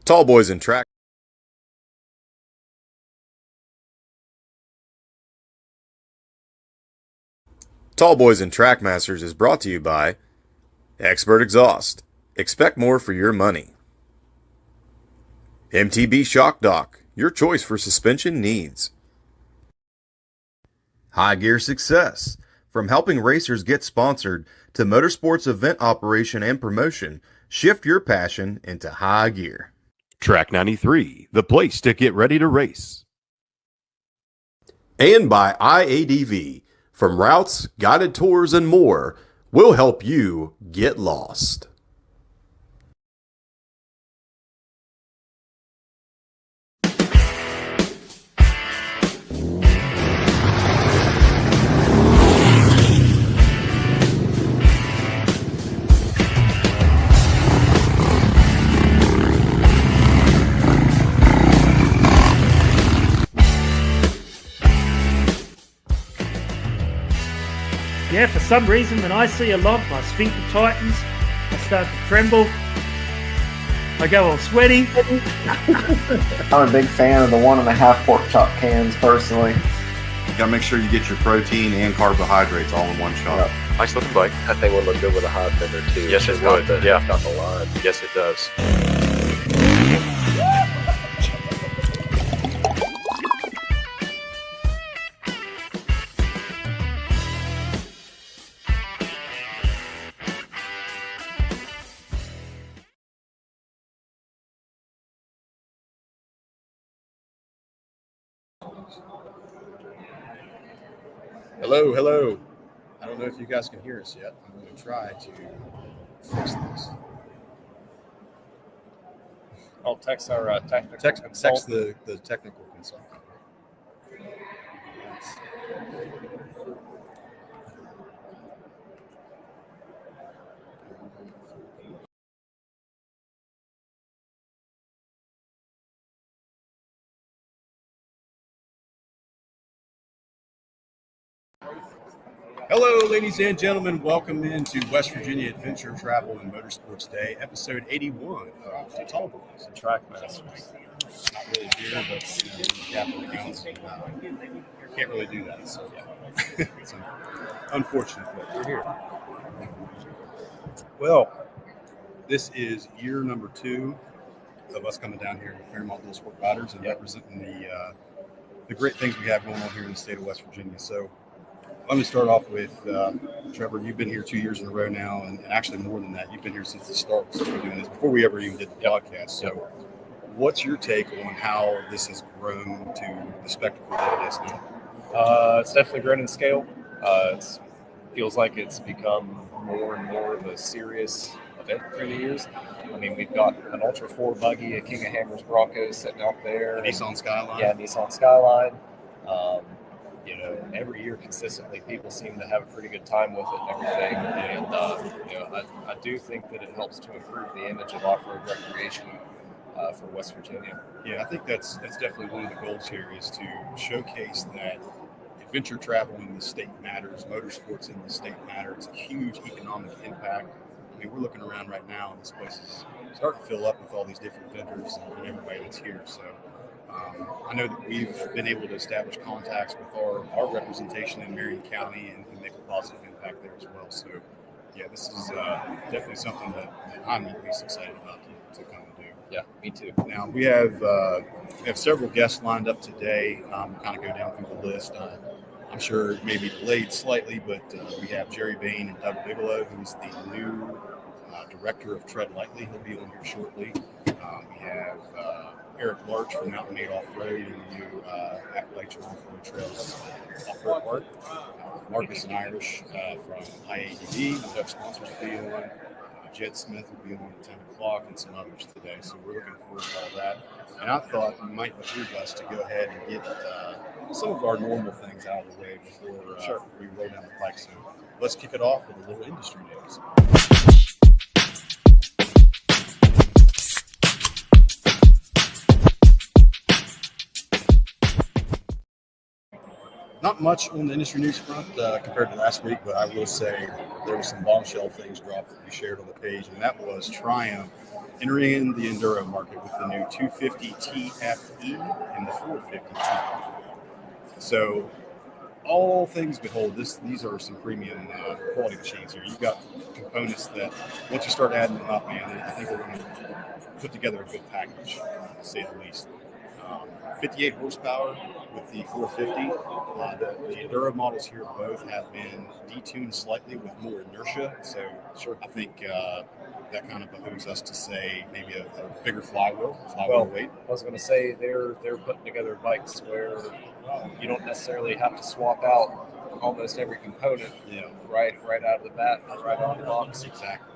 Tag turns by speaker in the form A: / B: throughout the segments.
A: Tall Boys in Track. Tall Boys and Trackmasters is brought to you by Expert Exhaust. Expect more for your money. MTB Shock Dock, your choice for suspension needs. High Gear Success. From helping racers get sponsored to motorsports event operation and promotion, shift your passion into high gear.
B: Track 93, the place to get ready to race.
A: And by IADV. From routes, guided tours, and more, we'll help you get lost.
C: Yeah, for some reason, when I see a lump, my sphincter tightens, I start to tremble, I go all sweaty.
D: I'm a big fan of the 1.5 pork chop cans, personally.
A: You gotta make sure you get your protein and carbohydrates all in one shot.
D: Yep.
E: Nice looking bike.
F: That thing would look good with a hot fender too.
E: Yes, it would. Yeah.
F: Got the line.
E: Yes, it does.
G: Hello, hello. I don't know if you guys can hear us yet. I'm going to try to fix this.
F: I'll text our technical
G: Text the technical consultant. Hello, ladies and gentlemen. Welcome into West Virginia Adventure Travel and Motorsports Day, episode 81 of the Tall Boys and Trackmasters. Not really here, but capital accounts. Can't really do that, so yeah. It's unfortunate, but we're here. Well, this is year number 2 of us coming down here to Fairmont Dual Sport Riders and representing the great things we have going on here in the state of West Virginia. So let me start off with Trevor. You've been here 2 years in a row now, and actually more than that. You've been here since the start, since we're doing this, before we ever even did the podcast. So what's your take on how this has grown to the spectacle that it is now?
F: It's definitely grown in scale. It feels like it's become more and more of a serious event through the years. I mean, we've got an Ultra 4 buggy, a King of Hammers Bronco sitting out there.
G: The Nissan Skyline?
F: Yeah, Nissan Skyline. Every year consistently, people seem to have a pretty good time with it and everything. And, I do think that it helps to improve the image of off-road recreation for West Virginia.
G: Yeah, I think that's definitely one of the goals here is to showcase that adventure travel in the state matters, motorsports in the state matter. It's a huge economic impact. I mean, we're looking around right now, and this place is starting to fill up with all these different vendors and everybody that's here. So I know that we've been able to establish contacts with our representation in Marion County and make a positive impact there as well. So, yeah, this is definitely something that I'm at least excited about to come and do.
F: Yeah, me too.
G: Now, we have several guests lined up today. Kind of go down through the list. I'm sure it may be delayed slightly, but we have Jerry Bain and Doug Bigelow, who's the new director of Tread Lightly. He'll be on here shortly. We have Eric Larch from Mountain Made Off-Road and the new Appalachian Off-Road Trails Off-Road Park. Marcus and Irish from IADV, Dutch sponsors will be on. Jed Smith will be on at 10 o'clock and some others today. So we're looking forward to all that. And I thought it might behoove us to go ahead and get some of our normal things out of the way before we roll down the pike. So let's kick it off with a little industry news. Not much on the industry news front compared to last week, but I will say there were some bombshell things dropped that we shared on the page, and that was Triumph entering in the enduro market with the new 250 TFE and the 450 TFE. So, all things behold, these are some premium quality machines here. You've got components that once you start adding them up, man, I think we're going to put together a good package, to say the least. 58 horsepower with the 450. The enduro models here both have been detuned slightly with more inertia. So I think that kind of behooves us to say maybe a bigger flywheel weight.
F: I was going to say they're putting together bikes where you don't necessarily have to swap out almost every component, right out of the bat, right out of the box.
G: Exactly.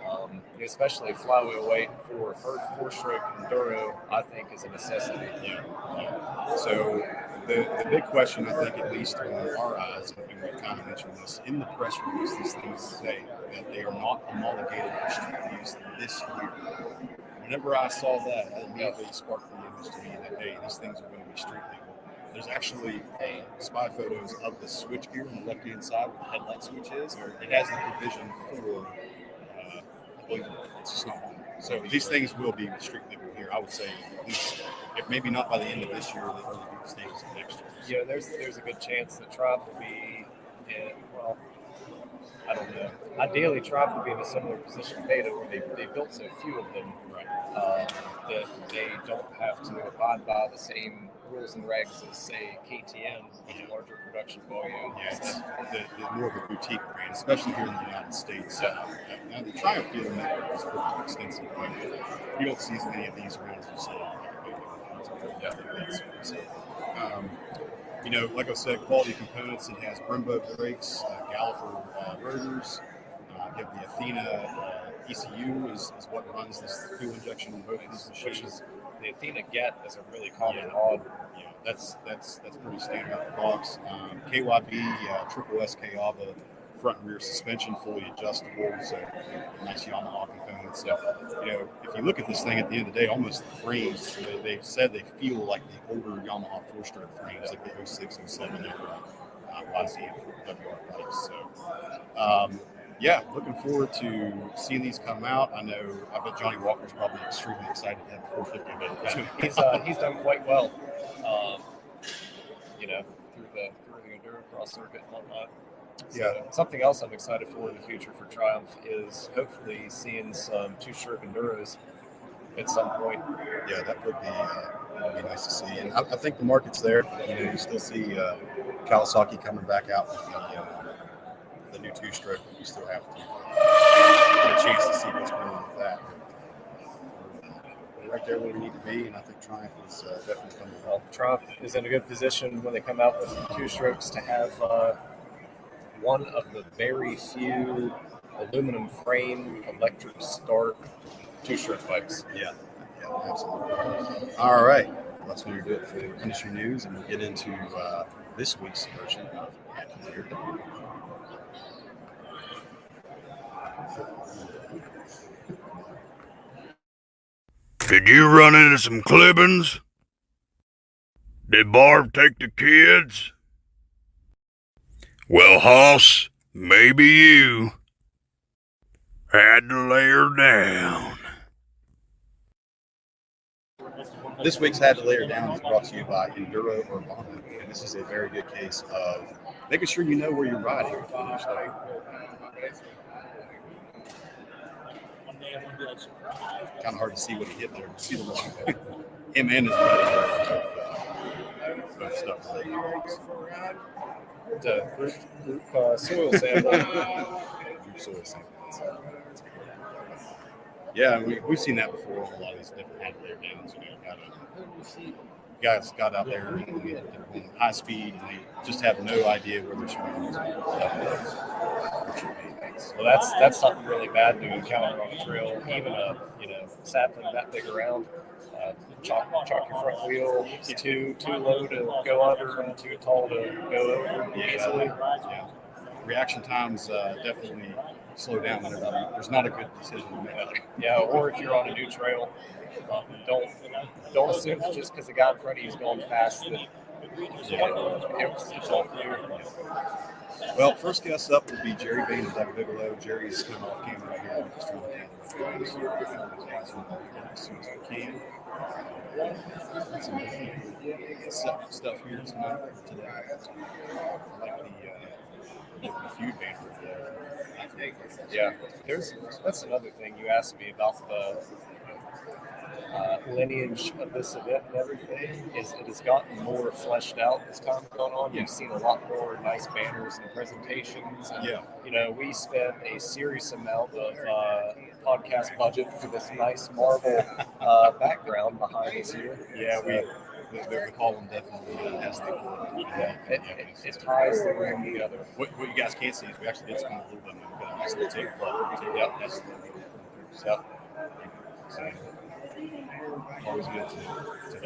F: Especially flywheel weight for four-stroke enduro, I think is a necessity.
G: Yeah. So the big question, I think, at least in our eyes, and we've kind of mentioned this in the press release, these things say that they are not homologated for street use this year. Whenever I saw that, it immediately sparked the image to me that, hey, these things are going to be street legal. There's actually spy photos of the switch gear on the left-hand side where the headlight switch is. It has the provision for it's just not one. So these things will be street legal here. I would say, at least, if maybe not by the end of this year, the early stages of next year.
F: Yeah, there's a good chance that Triumph will be I don't know. Ideally, Triumph will be in a similar position to Beta, where they built so few of them that they don't have to abide by the same rules and regs as, say, KTM, with a larger production volume.
G: Yeah, it's the more of a boutique brand, especially here in the United States. Now, the Triumph dealer network is pretty extensive. You don't see as many of these around as you see. Like I said, quality components. It has Brembo brakes, Galliford rotors. You have the Athena ECU is what runs this fuel injection in both of these machines.
F: The Athena Get is a really common mod.
G: Yeah, that's pretty standard out of the box. KYB, triple SK AVA, front and rear suspension, fully adjustable. So nice Yamaha components. So, if you look at this thing at the end of the day, almost the frames, they've said they feel like the older Yamaha four-stroke frames, like the 06, 07 era YZ and WR bikes. So, looking forward to seeing these come out. I bet Johnny Walker's probably extremely excited to have a 450 available.
F: He's done quite well, through the enduro cross circuit and whatnot. So something else I'm excited for in the future for Triumph is hopefully seeing some two-stroke enduros at some point.
G: Yeah, that would be nice to see. And I think the market's there. You still see Kawasaki coming back out with the new two-stroke. You still have to get a chance to see what's going on with that. We're right there where we need to be, and I think Triumph is definitely coming well.
F: Triumph is in a good position when they come out with two-strokes to have one of the very few aluminum frame electric start two-stroke bikes.
G: Yeah, absolutely. All right, that's going to do it for industry news, and we'll get into this week's version of Had to Lay Her Down.
B: Did you run into some clippings? Did Barb take the kids? Well, Hoss, maybe you had to lay her down.
G: This week's Had to Lay Her Down is brought to you by Enduro Urbana, and this is a very good case of making sure you know where you're riding. Kind of hard to see what he hit there. See the one. Him and his buddy. Both stuff.
F: The group soil sample.
G: Group soil sample. Yeah, we've seen that before on a lot of these different Had to Lay Her Downs. Guys got out there and they're going high speed and they just have no idea where they're swimming.
F: Well, that's something really bad to encounter on the trail. Even a sapling that big around, chalk your front wheel. It's too low to go under and too tall to go over easily.
G: Yeah. Reaction times definitely slow down whenever there's not a good decision to make.
F: Yeah, or if you're on a new trail, don't assume just because the guy in front of you is going fast that
G: Well, first guest up will be Jerry Bain and Doug Bigelow. Jerry's coming off camera right here. Just trying to get as soon as we can. Some stuff here tonight today. I like the feud banner today.
F: Yeah, that's another thing you asked me about the lineage of this event and everything. Is it has gotten more fleshed out as time's gone on. You've seen a lot more nice banners and presentations. And, you know, we spent a serious amount of podcast budget for this nice marble background behind us here.
G: Yeah, the column definitely has the
F: it ties the room together.
G: What you guys can't see is we actually did spend a little bit of money. We've got a nice little tablecloth. Yep, that's so always good to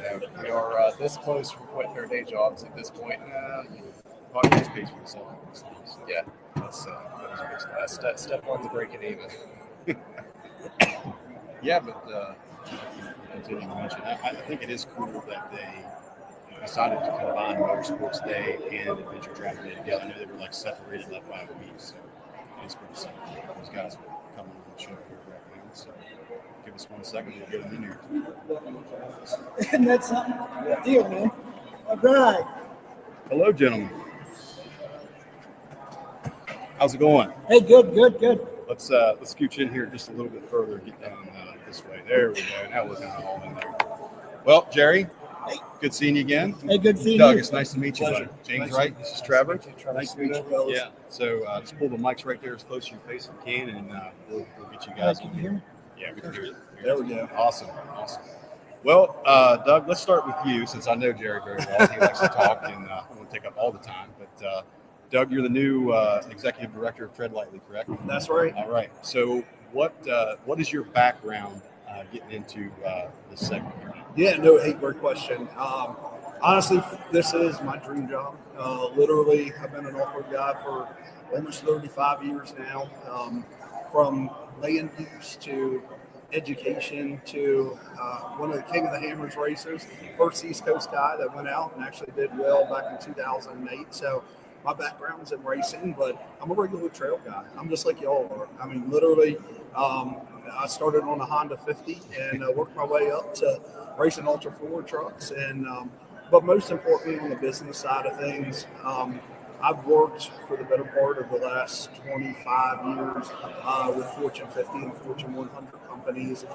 G: have.
F: We are this close from quitting our day jobs at this point.
G: Podcast pays for itself.
F: Yeah, that's step one to breaking even.
G: Yeah, but continue to mention, I think it is cool that they decided to combine Motorsports Day and Adventure Travel Day together. I know they were like separated left by a week, so it's pretty simple. Those guys will come on the show here right now. So give us 1 second, we'll get them in here.
E: And that's something. Good deal, man. All right.
G: Hello, gentlemen. How's it going?
E: Hey, good.
G: Let's scooch in here just a little bit further. Get down this way. There we go. Now we're all in there. Well, Jerry, good seeing you again.
E: Hey, good seeing
G: Doug,
E: you.
G: it's nice to meet you.
E: Pleasure.
G: Buddy. James,
E: Nice
G: right?
E: to
G: This is Trevor.
E: Nice to meet you, fellas.
G: Yeah. So just pull the mics right there as close to your face as you can, and we'll get you guys.
E: Can you hear me?
G: Yeah, we can hear you.
E: There we go.
G: Awesome. Well, Doug, let's start with you since I know Jerry very well. He likes to talk, and I won't take up all the time. But Doug, you're the new executive director of Tread Lightly, correct?
E: That's right.
G: All right. So what is your background getting into this segment here?
E: Yeah, no, hey, great question. Honestly, this is my dream job. Literally, I've been an off-road guy for almost 35 years now. From land use to education to one of the King of the Hammers racers, first East Coast guy that went out and actually did well back in 2008. So my background's in racing, but I'm a regular trail guy. I'm just like y'all are. I mean, literally, I started on a Honda 50 and worked my way up to racing Ultra 4 trucks. And but most importantly, on the business side of things, I've worked for the better part of the last 25 years with Fortune 50 and Fortune 100 companies,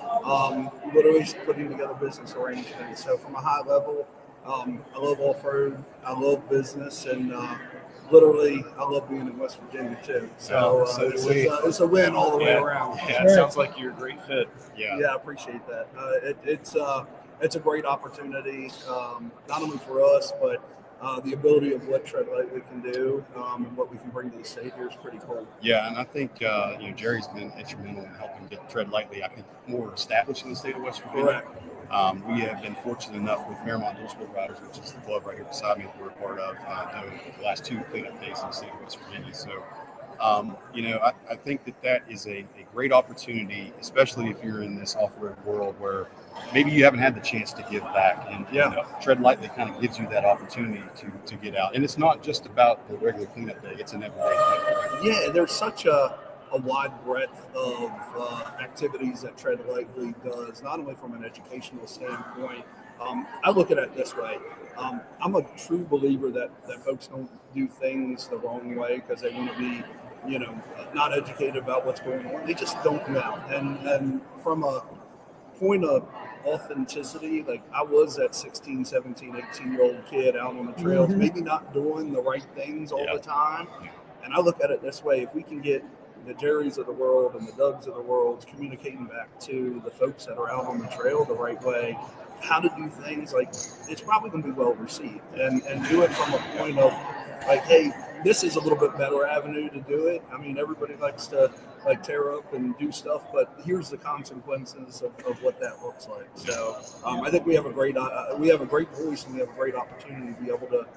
E: literally putting together business arrangements. So from a high level, I love off-road, I love business, and literally I love being in West Virginia too. So, it's a win all the way around.
F: Yeah, it sounds like you're a great fit.
E: Yeah, I appreciate that. It's a great opportunity, not only for us, but the ability of what Tread Lightly can do and what we can bring to the state here is pretty cool.
G: Yeah, and I think Jerry's been instrumental in helping get Tread Lightly, I think, more established in the state of West Virginia.
E: Correct.
G: We have been fortunate enough with Fairmont Dual Sport Riders, which is the club right here beside me that we're a part of, doing the last 2 cleanup days in the state of West Virginia. So, I think that is a great opportunity, especially if you're in this off-road world where maybe you haven't had the chance to give back. And Tread Lightly kind of gives you that opportunity to get out. And it's not just about the regular cleanup day; it's an everyday cleanup.
E: Yeah, there's such a wide breadth of activities that Tread Lightly does, not only from an educational standpoint. I look at it this way. I'm a true believer that folks don't do things the wrong way because they want to be, not educated about what's going on. They just don't know. And from a point of authenticity, like I was that 16, 17, 18-year-old kid out on the trails, maybe not doing the right things all the time. And I look at it this way. If we can get the Jerrys of the world and the Dougs of the world communicating back to the folks that are out on the trail the right way, how to do things, like it's probably going to be well received, and do it from a point of like, hey, this is a little bit better avenue to do it. I mean, everybody likes to like tear up and do stuff, but here's the consequences of what that looks like. So I think we have a great voice and we have a great opportunity to be able to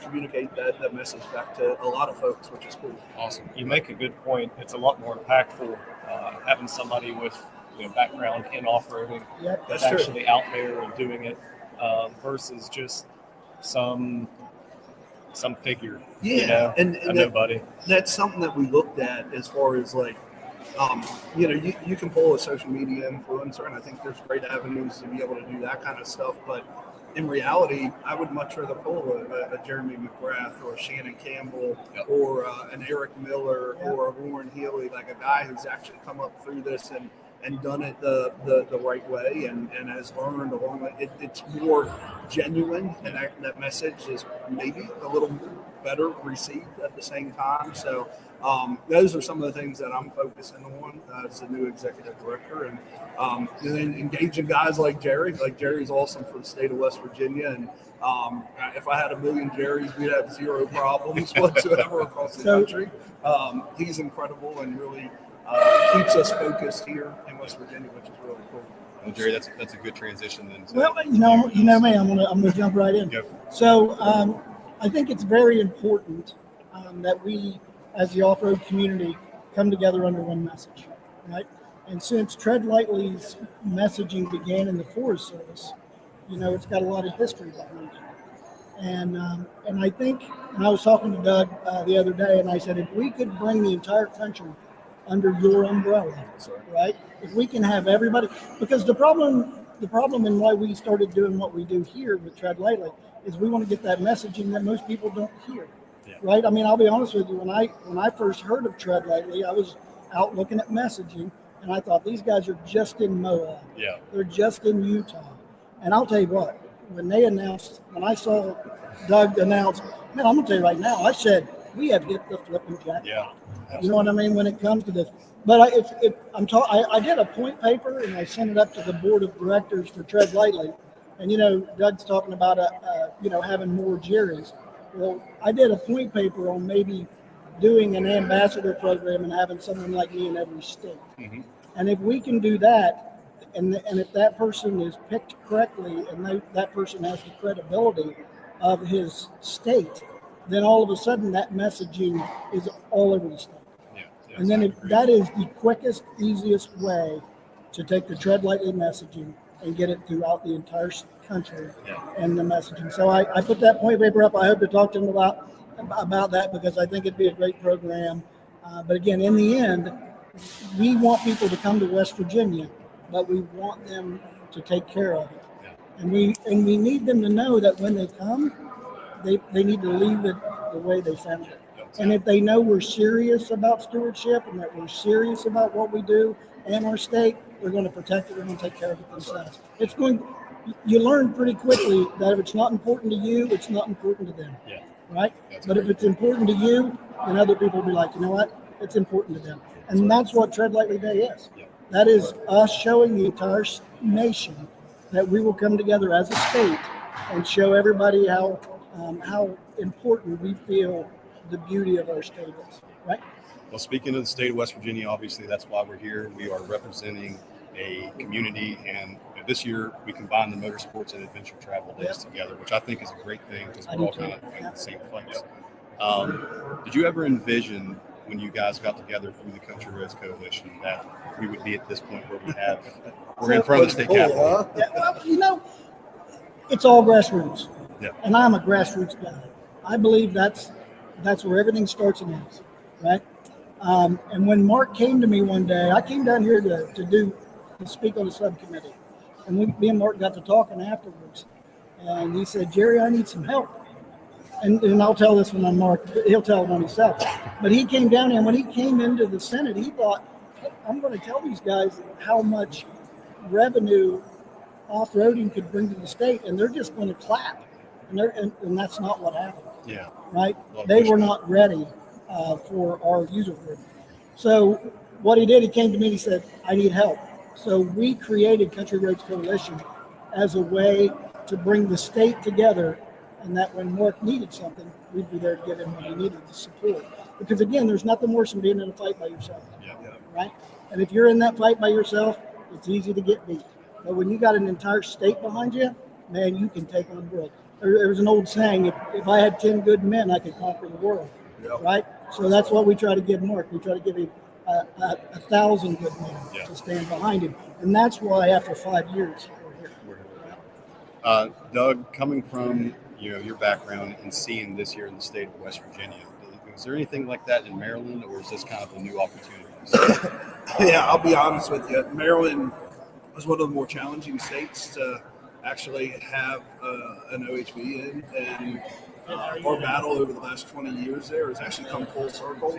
E: communicate that message back to a lot of folks, which is cool.
F: Awesome. You make a good point. It's a lot more impactful having somebody with background in off-roading that's actually out there and doing it versus just some figure,
E: Yeah, and
F: a nobody.
E: That's something that we looked at as far as like, you can pull a social media influencer, and I think there's great avenues to be able to do that kind of stuff. But in reality, I would much rather pull a Jeremy McGrath or a Shannon Campbell or an Eric Miller or a Warren Healy, like a guy who's actually come up through this and done it the right way and has learned along the way. It's more genuine, and that message is maybe a little better received at the same time. So those are some of the things that I'm focusing on as the new executive director, and then engaging guys like Jerry. Like Jerry's awesome for the state of West Virginia, and if I had a million Jerrys, we'd have zero problems whatsoever across the country. He's incredible and really keeps us focused here in West Virginia, which is really cool.
G: Well, Jerry, that's a good transition then.
H: Well, you know me, I'm gonna jump right in. So I think it's very important that we, as the off-road community, come together under one message, right? And since Tread Lightly's messaging began in the Forest Service, it's got a lot of history behind it. And I think, and I was talking to Doug the other day, and I said, if we could bring the entire country under your umbrella, right? If we can have everybody, because the problem and why we started doing what we do here with Tread Lightly is we want to get that messaging that most people don't hear, right? I mean, I'll be honest with you, when I first heard of Tread Lightly, I was out looking at messaging, and I thought these guys are just in Moab. Yeah. They're just in Utah. And I'll tell you what, when I saw Doug announce, man, I'm going to tell you right now, I said, we have hit the flipping jackpot. Yeah. You know what I mean when it comes to this. But I did a point paper, and I sent it up to the board of directors for Tread Lightly. And, Doug's talking about, having more Jerrys. Well, I did a point paper on maybe doing an ambassador program and having someone like me in every state. Mm-hmm. And if we can do that, and if that person is picked correctly and that person has the credibility of his state, then all of a sudden that messaging is all over the state. And then that is the quickest, easiest way to take the Tread Lightly messaging and get it throughout the entire country and the messaging. So I put that point paper up. I hope to talk to them about that because I think it'd be a great program. But again, in the end, we want people to come to West Virginia, but we want them to take care of it. And we need them to know that when they come, they need to leave it the way they found it. And if they know we're serious about stewardship and that we're serious about what we do and our state, they're going to protect it. They're going to take care of it themselves. You learn pretty quickly that if it's not important to you, it's not important to them. Yeah. Right? But if it's important to you, then other people will be like, you know what? It's important to them. And that's what Tread Lightly Day is. Yeah. That is us showing the entire nation that we will come together as a state and show everybody how important we feel the beauty of our state is, right?
G: Well, speaking of the state of West Virginia, obviously that's why we're here. We are representing a community, and this year we combined the Motorsports and Adventure Travel Days together, which I think is a great thing because we're all kind of in the same place. Did you ever envision when you guys got together through the Country Roads Coalition that we would be at this point where we're in front of the state capitol?
H: Well, it's all grassroots, and I'm a grassroots guy. I believe that's where everything starts and ends, right? And when Mark came to me one day, I came down here to speak on the subcommittee, and me and Mark got to talking afterwards, and he said, Jerry, I need some help. And I'll tell this one on Mark, he'll tell it on himself. But he came down here, and when he came into the Senate, he thought, hey, I'm going to tell these guys how much revenue off-roading could bring to the state, and they're just going to clap. And that's not what happened. Yeah. Right? They were not ready for our user group. So what he did, he came to me and he said, I need help. So we created Country Roads Coalition as a way to bring the state together, and that when Mark needed something, we'd be there to give him what he needed to support. Because again, there's nothing worse than being in a fight by yourself. Right? And if you're in that fight by yourself, it's easy to get beat. But when you got an entire state behind you, man, you can take on the world. There's an old saying, if I had 10 good men, I could conquer the world, right? So that's what we try to give Mark. We try to give him 1,000 good men to stand behind him. And that's why after 5 years, we're here.
G: Doug, coming from your background and seeing this here in the state of West Virginia. Is there anything like that in Maryland, or is this kind of a new opportunity?
E: Yeah, I'll be honest with you. Maryland was one of the more challenging states to actually have an OHV in, and our battle over the last 20 years there has actually come full circle.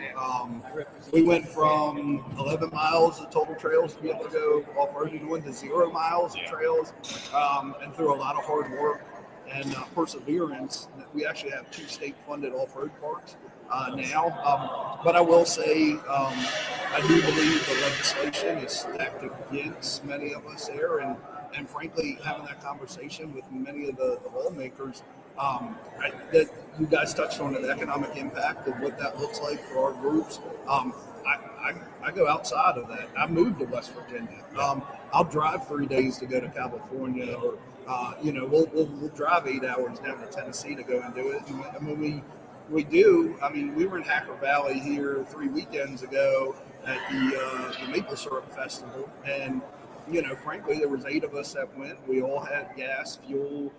E: We went from 11 miles of total trails to be able to go off-roading one to 0 miles of trails, and through a lot of hard work and perseverance, we actually have 2 state-funded off-road parks now. But I will say, I do believe the legislation is stacked against many of us there, and frankly, having that conversation with many of the lawmakers, that you guys touched on, the economic impact of what that looks like for our groups. I go outside of that. I moved to West Virginia. I'll drive 3 days to go to California, or we'll drive 8 hours down to Tennessee to go and do it. And when we do, I mean, we were in Hacker Valley here 3 weekends ago at the Maple Syrup Festival, and frankly, there was 8 of us that went. We all had gas, fuel,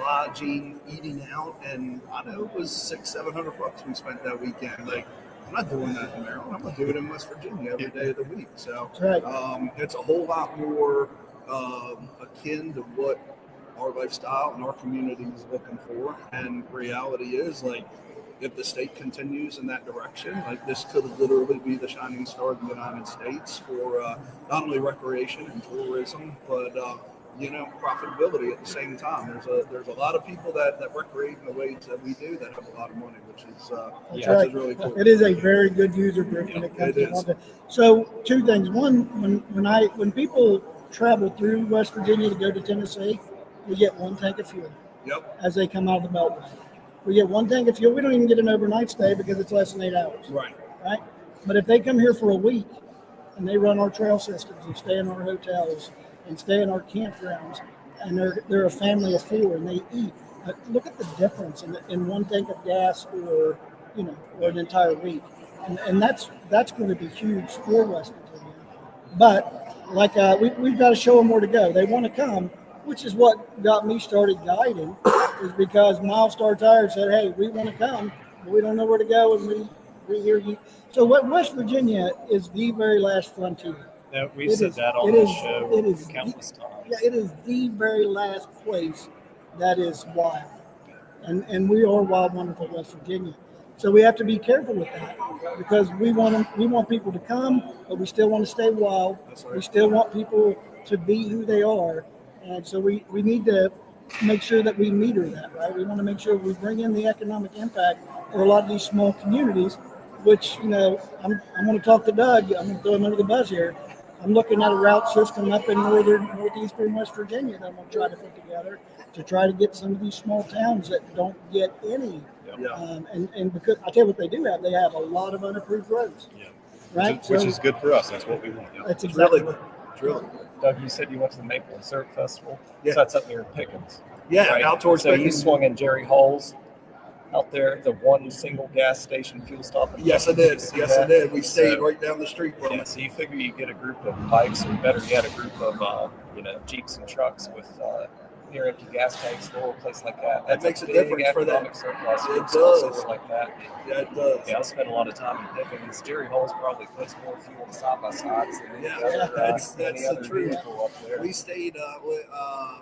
E: lodging, eating out, and I know it was $600-700 we spent that weekend. Like, I'm not doing that in Maryland. I'm gonna do it in West Virginia every day of the week. So it's a whole lot more akin to what our lifestyle and our community is looking for. And reality is, like, if the state continues in that direction, like, this could literally be the shining star of the United States for not only recreation and tourism, but profitability at the same time. There's a lot of people that recreate in the ways that we do that have a lot of money, which is really cool.
H: It is a very good user group when it comes to content. So 2 things. One, when people travel through West Virginia to go to Tennessee, we get 1 tank of fuel.
E: Yep.
H: As they come out of the Beltway. We get 1 tank of fuel. We don't even get an overnight stay because it's less than 8 hours.
E: Right.
H: But if they come here for a week and they run our trail systems and stay in our hotels and stay in our campgrounds, and they're a family of 4 and they eat, look at the difference in 1 tank of gas or an entire week. And that's going to be huge for West Virginia. But like we've got to show them where to go. They want to come, which is what got me started guiding, is because Milestar Tire said, hey, we want to come, but we don't know where to go, and we hear you. So what West Virginia is the very last frontier.
F: Yeah, we've said that on the show countless times.
H: Yeah, it is the very last place that is wild. And we are wild, wonderful West Virginia. So we have to be careful with that, because we want people to come, but we still want to stay wild. We still want people to be who they are. And so we need to make sure that we meter that, right? We want to make sure we bring in the economic impact for a lot of these small communities, which, I'm going to talk to Doug. I'm going to throw him under the bus here. I'm looking at a route system up in northeastern West Virginia that I'm going to try to put together to try to get some of these small towns that don't get any. And because I tell you what they do have, they have a lot of unapproved roads. Yeah. Right?
G: Which is good for us. That's what we want. Yeah.
H: That's exactly
E: really
H: what.
E: It's really
F: Doug, you said you went to the Maple and Syrup Festival.
E: Yeah.
F: So that's up near Pickens.
E: Yeah,
F: right?
E: out towards
F: So you
E: Pickens.
F: swung in Jerry Hall's out there, the 1 single gas station fuel stop.
E: Yes, I did. I did. We stayed right down the street from
F: Yeah,
E: it.
F: so you figure you get a group of bikes, or better yet, a group of Jeeps and trucks with near empty gas tanks, a little place like that.
E: That
F: That's
E: makes a
F: big
E: difference for them.
F: economic surplus.
E: It
F: Places
E: does.
F: like that.
E: Yeah, it does.
F: Yeah, I spent a lot of time in Pickens. Jerry Hall's probably puts more fuel in side by sides than any other,
E: that's
F: any
E: the
F: other
E: truth.
F: vehicle up there.
E: We stayed with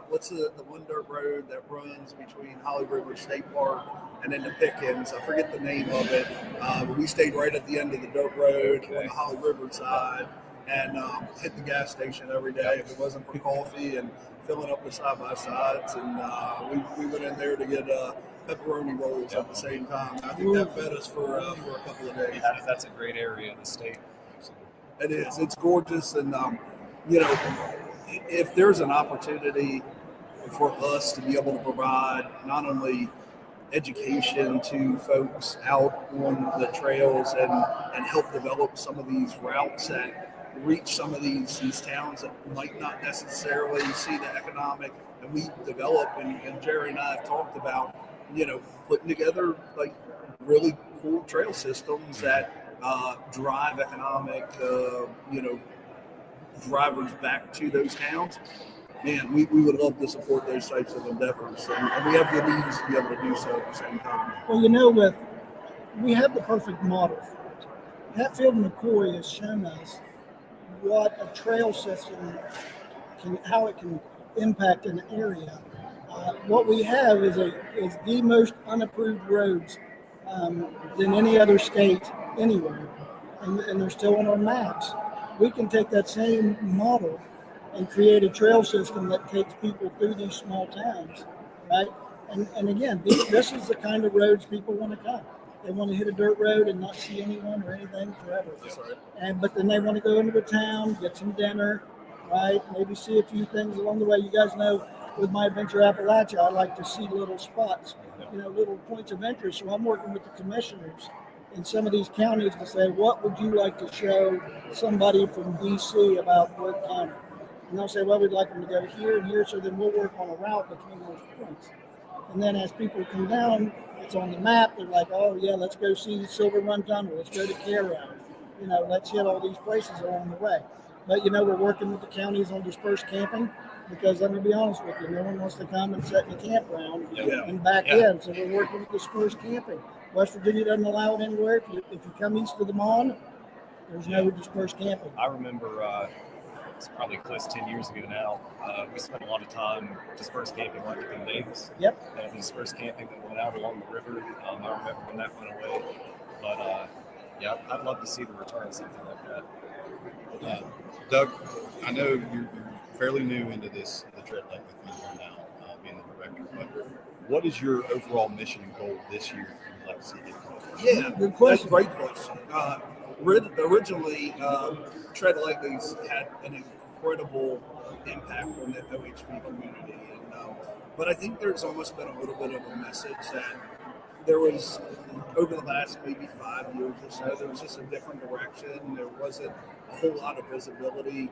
E: what's the one dirt road that runs between Holly River State Park and into Pickens. I forget the name of it. But we stayed right at the end of the dirt road on the Holly River side, and hit the gas station every day if it wasn't for coffee and filling up the side-by-sides. And we went in there to get pepperoni rolls at the same time. I think that fed us for a couple of days.
F: That's a great area in the state.
E: It is. It's gorgeous. And, if there's an opportunity for us to be able to provide not only education to folks out on the trails and help develop some of these routes that reach some of these towns that might not necessarily see the economic, and we develop, and Jerry and I have talked about, putting together like really cool trail systems that drive economic, drivers back to those towns. man, we would love to support those types of endeavors, and we have the means to be able to do so at the same time.
H: Well, we have the perfect model for it. Hatfield and McCoy has shown us what a trail system how it can impact an area. What we have is the most unapproved roads than any other state anywhere, and they're still on our maps. We can take that same model and create a trail system that takes people through these small towns, right? And again, this is the kind of roads people want to come. They want to hit a dirt road and not see anyone or anything forever. But then they want to go into the town, get some dinner, right? Maybe see a few things along the way. You guys know, with my Adventure Appalachia, I like to see little spots, little points of interest. So I'm working with the commissioners in some of these counties to say, what would you like to show somebody from DC about Burke County? And they'll say, well, we'd like them to go here and here. So then we'll work on a route between those points. And then as people come down, it's on the map. They're like, oh, yeah, let's go see Silver Run Tunnel. Let's go to Cairo. Let's hit all these places along the way. But, we're working with the counties on dispersed camping because, let me be honest with you, no one wants to come and sit in a campground and back in. So we're working with dispersed camping. West Virginia doesn't allow it anywhere. If you come east of the Mon, there's no dispersed camping.
F: I remember it's probably close to 10 years ago now. We spent a lot of time dispersed camping like within Vegas.
H: Yep.
F: And dispersed camping that went out along the river. I remember when that went away. But I'd love to see the return of something like that.
G: Doug, I know you're fairly new into the Tread Lightly thing right now, being the director, but what is your overall mission and goal this year you'd like to see get accomplished?
E: Yeah, good question. That's a great question. Originally, Tread Lightly's had an incredible impact on the OHV community, but I think there's almost been a little bit of a message that there was, over the last maybe 5 years or so, there was just a different direction. There wasn't a whole lot of visibility,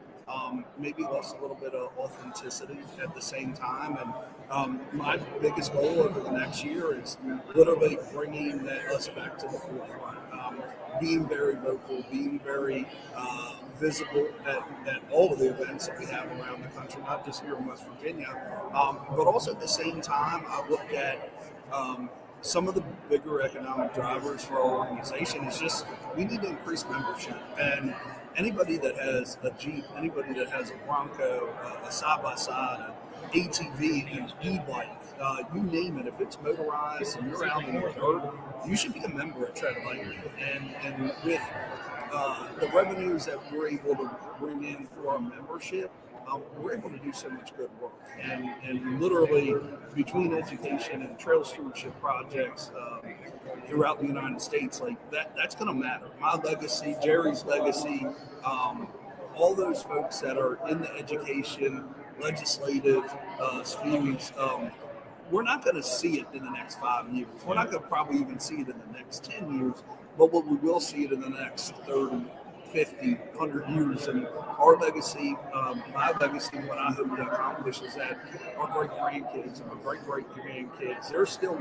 E: maybe lost a little bit of authenticity at the same time. And my biggest goal over the next year is literally bringing us back to the forefront, being very vocal, being very visible at all of the events that we have around the country, not just here in West Virginia, but also at the same time, I look at some of the bigger economic drivers for our organization is just we need to increase membership. And anybody that has a Jeep, anybody that has a Bronco, a side-by-side, an ATV, an e-bike, you name it, if it's motorized and you're out in the dirt, you should be a member at Tread Lightly. And with the revenues that we're able to bring in for our membership, we're able to do so much good work. And literally, between education and trail stewardship projects throughout the United States, like that's going to matter. My legacy, Jerry's legacy, all those folks that are in the education, legislative spheres, we're not going to see it in the next 5 years. We're not going to probably even see it in the next 10 years, but what we will see it in the next 30, 50, 100 years. And our legacy, my legacy, what I hope to accomplish is that our great-grandkids and our great-great-grandkids, they're still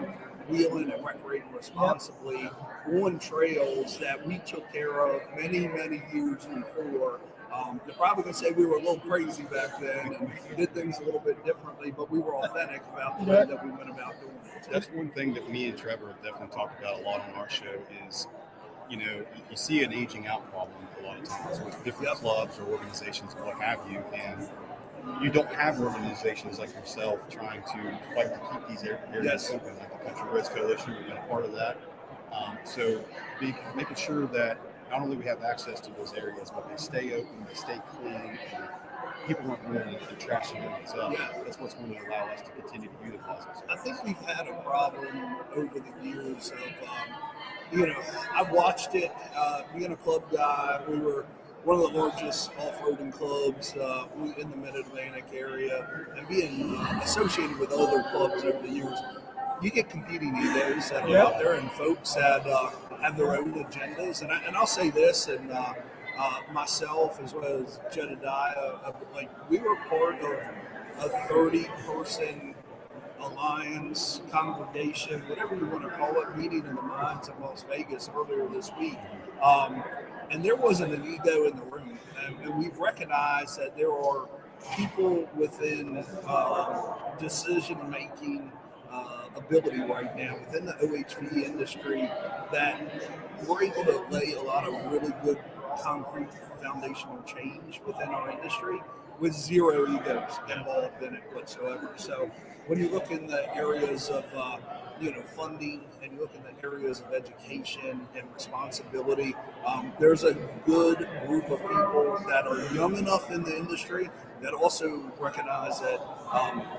E: wheeling and recreating responsibly on trails that we took care of many, many years before. They're probably going to say we were a little crazy back then and did things a little bit differently, but we were authentic about the way that we went about doing it.
G: That's one thing that me and Trevor have definitely talked about a lot on our show is, you see an aging out problem a lot of times with different clubs or organizations or what have you, and you don't have organizations like yourself trying to fight to keep these areas open, like the Country Roads Coalition. We've been a part of that. So making sure that not only we have access to those areas, but they stay open, they stay clean, and people aren't really trashing things up. That's what's going to allow us to continue to utilize it.
E: I think we've had a problem over the years of, I've watched it, being a club guy. We were one of the largest off-roading clubs in the Mid-Atlantic area, and being associated with other clubs over the years. You get competing egos that are out there, and folks that have their own agendas. And I'll say this, and myself as well as Jedediah, we were part of a 30-person alliance, congregation, whatever you want to call it, meeting in the mines in Las Vegas earlier this week. And there wasn't an ego in the room. And we've recognized that there are people within decision-making ability right now within the OHV industry that we're able to lay a lot of really good concrete foundational change within our industry with zero egos involved in it whatsoever. So when you look in the areas of funding, and you look in the areas of education and responsibility, there's a good group of people that are young enough in the industry that also recognize that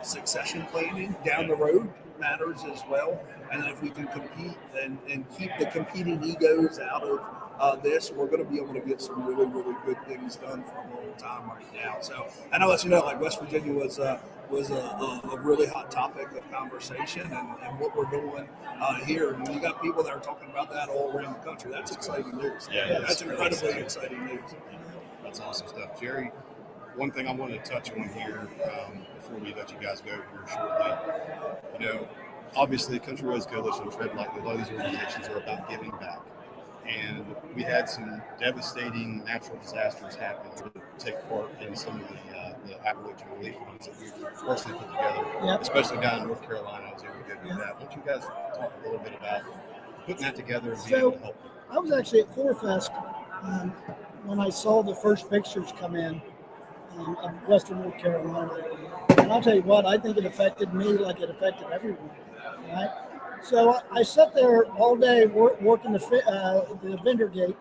E: succession planning down the road matters as well. And if we can compete and keep the competing egos out of this, we're going to be able to get some really, really good things done for a long time right now. So, and I'll let you know, like West Virginia was a really hot topic of conversation, and what we're doing here. And you got people that are talking about that all around the country. That's exciting news.
G: Yeah,
E: that's incredibly exciting news.
G: That's awesome stuff, Jerry. One thing I want to touch on here before we let you guys go here shortly, obviously Country Roads Coalition and Tread Lightly, a lot of these organizations are about giving back. And we had some devastating natural disasters happen to take part in some of the Appalachian relief funds that we've personally put together, especially down in North Carolina. I was able to do that. Why don't you guys talk a little bit about putting that together and being able to help?
H: I was actually at Forefest when I saw the first pictures come in of Western North Carolina. And I'll tell you what, I think it affected me like it affected everyone, right? So I sat there all day working the vendor gate,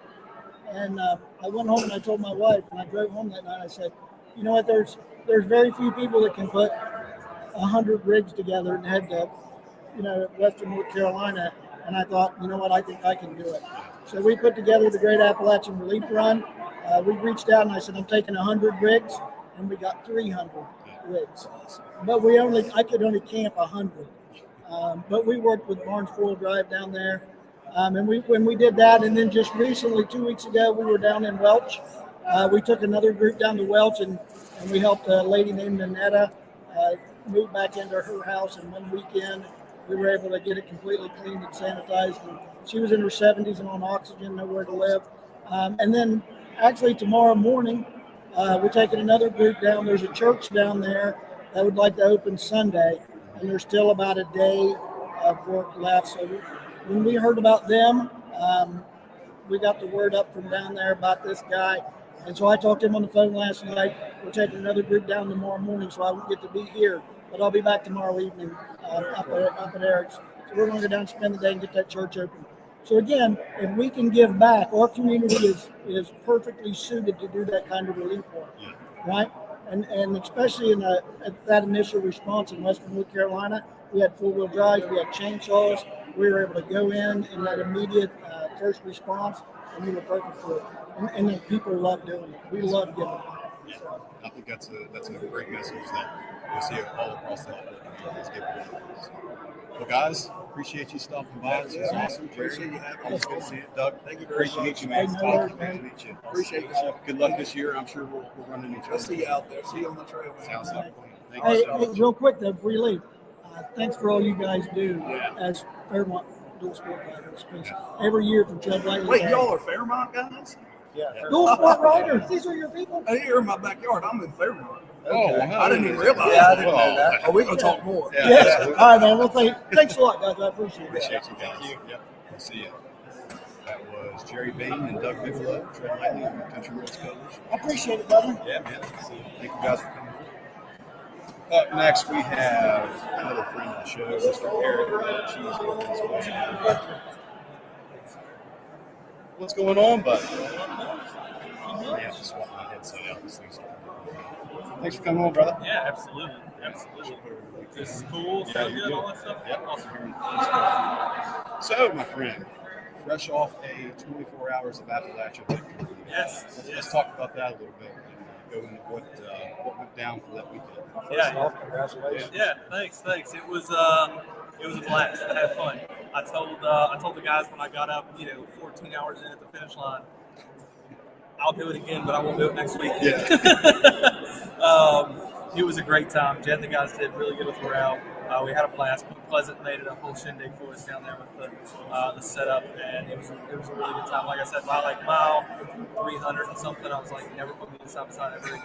H: and I went home and I told my wife, and I drove home that night. I said, you know what? There's very few people that can put 100 rigs together and head to, Western North Carolina. And I thought, you know what? I think I can do it. So we put together the Great Appalachian Relief Run. We reached out and I said, I'm taking 100 rigs, and we got 300 rigs. But I could only camp 100. But we worked with Barnes 4-wheel drive down there. And when we did that, and then just recently, 2 weeks ago, we were down in Welch. We took another group down to Welch, and we helped a lady named Nanetta move back into her house in 1 weekend. We were able to get it completely cleaned and sanitized. And she was in her 70s and on oxygen, nowhere to live. And then actually tomorrow morning, we're taking another group down. There's a church down there that would like to open Sunday, and there's still about a day of work left. So when we heard about them, we got the word up from down there about this guy. And so I talked to him on the phone last night. We're taking another group down tomorrow morning, so I won't get to be here. But I'll be back tomorrow evening up at Eric's. So we're going to go down and spend the day and get that church open. So again, if we can give back, our community is perfectly suited to do that kind of relief work, right? And especially at that initial response in Western North Carolina, we had 4-wheel drives, we had chainsaws. We were able to go in that immediate first response, and we were perfect for it. And then people love doing it. We love giving back.
G: So. I think that's a great message that you'll see it all across the country. Well, guys, appreciate you stopping by. This was awesome.
E: Appreciate you having
G: Always
E: us.
G: good to see you, Doug.
E: Thank you very
G: Great to
E: much.
G: meet you, man. Great to meet you.
E: Appreciate you.
G: Good luck this year. I'm sure we'll run into each other.
E: I'll see you out there. See you on the trail.
G: Sounds like a plan. Thank
H: Hey,
G: you so much.
H: real quick though, before you leave, thanks for all you guys do as Fairmont dual sport riders. Because every year from Tread Lightly.
E: Wait, y'all are Fairmont guys?
H: Dual sport riders. These are your people.
E: Hey, you're in my backyard. I'm in Fairmont.
G: Oh,
E: I didn't even realize.
D: Yeah, I didn't know that.
E: Oh, we're gonna talk more.
H: Yeah. All right, man. Well, thanks a lot, guys. I appreciate it.
G: Appreciate you guys. Yep. We'll see you. That was Jerry Bain and Doug Bigelow, Tread Lightly on the Country Roads Coalition.
H: I appreciate it, brother.
G: Yeah, man. Thank you guys for coming. Up next, we have another friend of the show, Mr. Eric Cheese. What's going on, bud? I have to swap my headset out. This thing's Thanks for coming on, brother.
I: Yeah, absolutely. This is cool. So good, all that stuff.
G: Yep. Awesome. So, my friend, fresh off a 24 hours of Appalachia victory.
I: Yes.
G: Let's talk about that a little bit and go into what went down for that weekend.
I: Yeah.
D: Congratulations.
I: Yeah. Thanks. It was a blast. I had fun. I told the guys when I got up, 14 hours in at the finish line, I'll do it again, but I won't do it next week.
G: Yeah.
I: It was a great time. Jed and the guys did really good with morale. We had a blast. Pleasant made it a whole shindig for us down there with the setup, and it was a really good time. Like I said, by like mile 300 and something, I was like, never put me side by side ever again.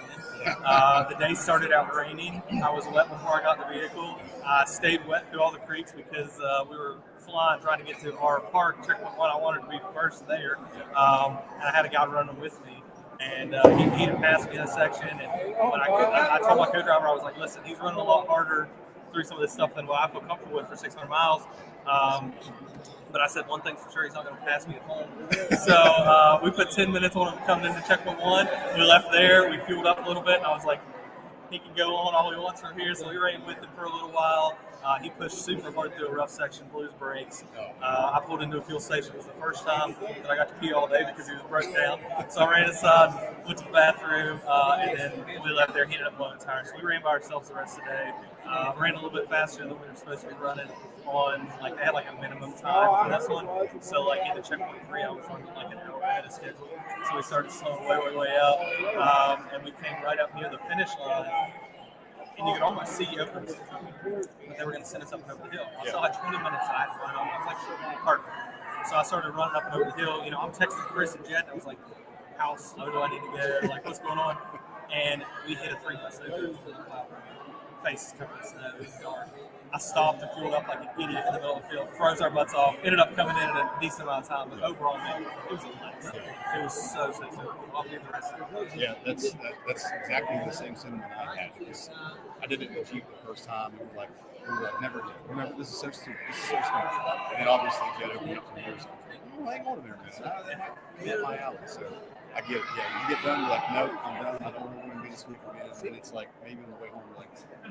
I: The day started out raining. I was wet before I got in the vehicle. I stayed wet through all the creeks because we were flying trying to get to our park. Checkpoint one, I wanted to be first there, and I had a guy running with me. And he had passed me in a section, and when I told my co-driver, I was like, listen, he's running a lot harder through some of this stuff than what I feel comfortable with for 600 miles. But I said one thing's for sure, he's not going to pass me at home. So we put 10 minutes on him coming into checkpoint one. We left there, we fueled up a little bit, and I was like, he can go on all he wants from here. So we ran with him for a little while. He pushed super hard through a rough section, blew his brakes. I pulled into a fuel station. It was the first time that I got to pee all day because he was broke down. So I ran inside, went to the bathroom, and then we left there. He ended up blowing tires. So we ran by ourselves the rest of the day. Ran a little bit faster than we were supposed to be running on, like, they had like a minimum time for this one. So like in the checkpoint 3, I was running like an hour ahead of schedule. So we started slowing way up, and we came right up near the finish line. And you could almost see opens, but they were going to send us up and over the hill. I still had 20 minutes I had to run on. I was like, perfect. So I started running up and over the hill. You know, I'm texting Chris and Jet. I was like, how slow do I need to go? Like, what's going on? And we hit a 3-foot slope. Face covered in snow. It was dark. I stopped and fueled up like an idiot in the middle of the field, froze our butts off, ended up coming in a decent amount of time, but overall, man, it was a blast. It was so cool. I'll give the rest of it.
G: Yeah, that's exactly the same sentiment I had. Because I did it with Jeep the first time, and we were like, never again. Remember, this is so stupid. This is so stupid. And then obviously Jet opened up from yours. Well, hang on a minute, man. That might be my alley. So I get it. Yeah, you get done, you're like, no, I'm done. I don't want to be this week again. And it's like, maybe on the way home, you're like,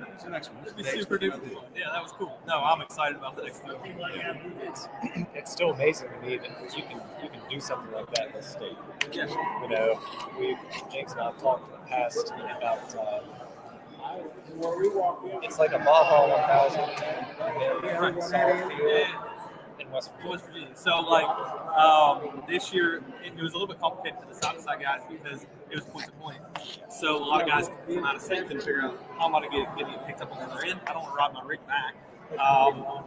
G: what's the next one?
I: It'd be super duper fun. Yeah, that was cool. No, I'm excited about the next one.
F: It's still amazing to me that you can do something like that in this state.
I: Yeah.
F: You know, James and I have talked in the past about it's like a Baja 1000 in Southfield in West Virginia.
I: So, like, this year, it was a little bit complicated for the side-to-side guys because it was point-to-point. So, a lot of guys from out of state couldn't figure out how am I going to get picked up on the other end. I don't want to ride my rig back.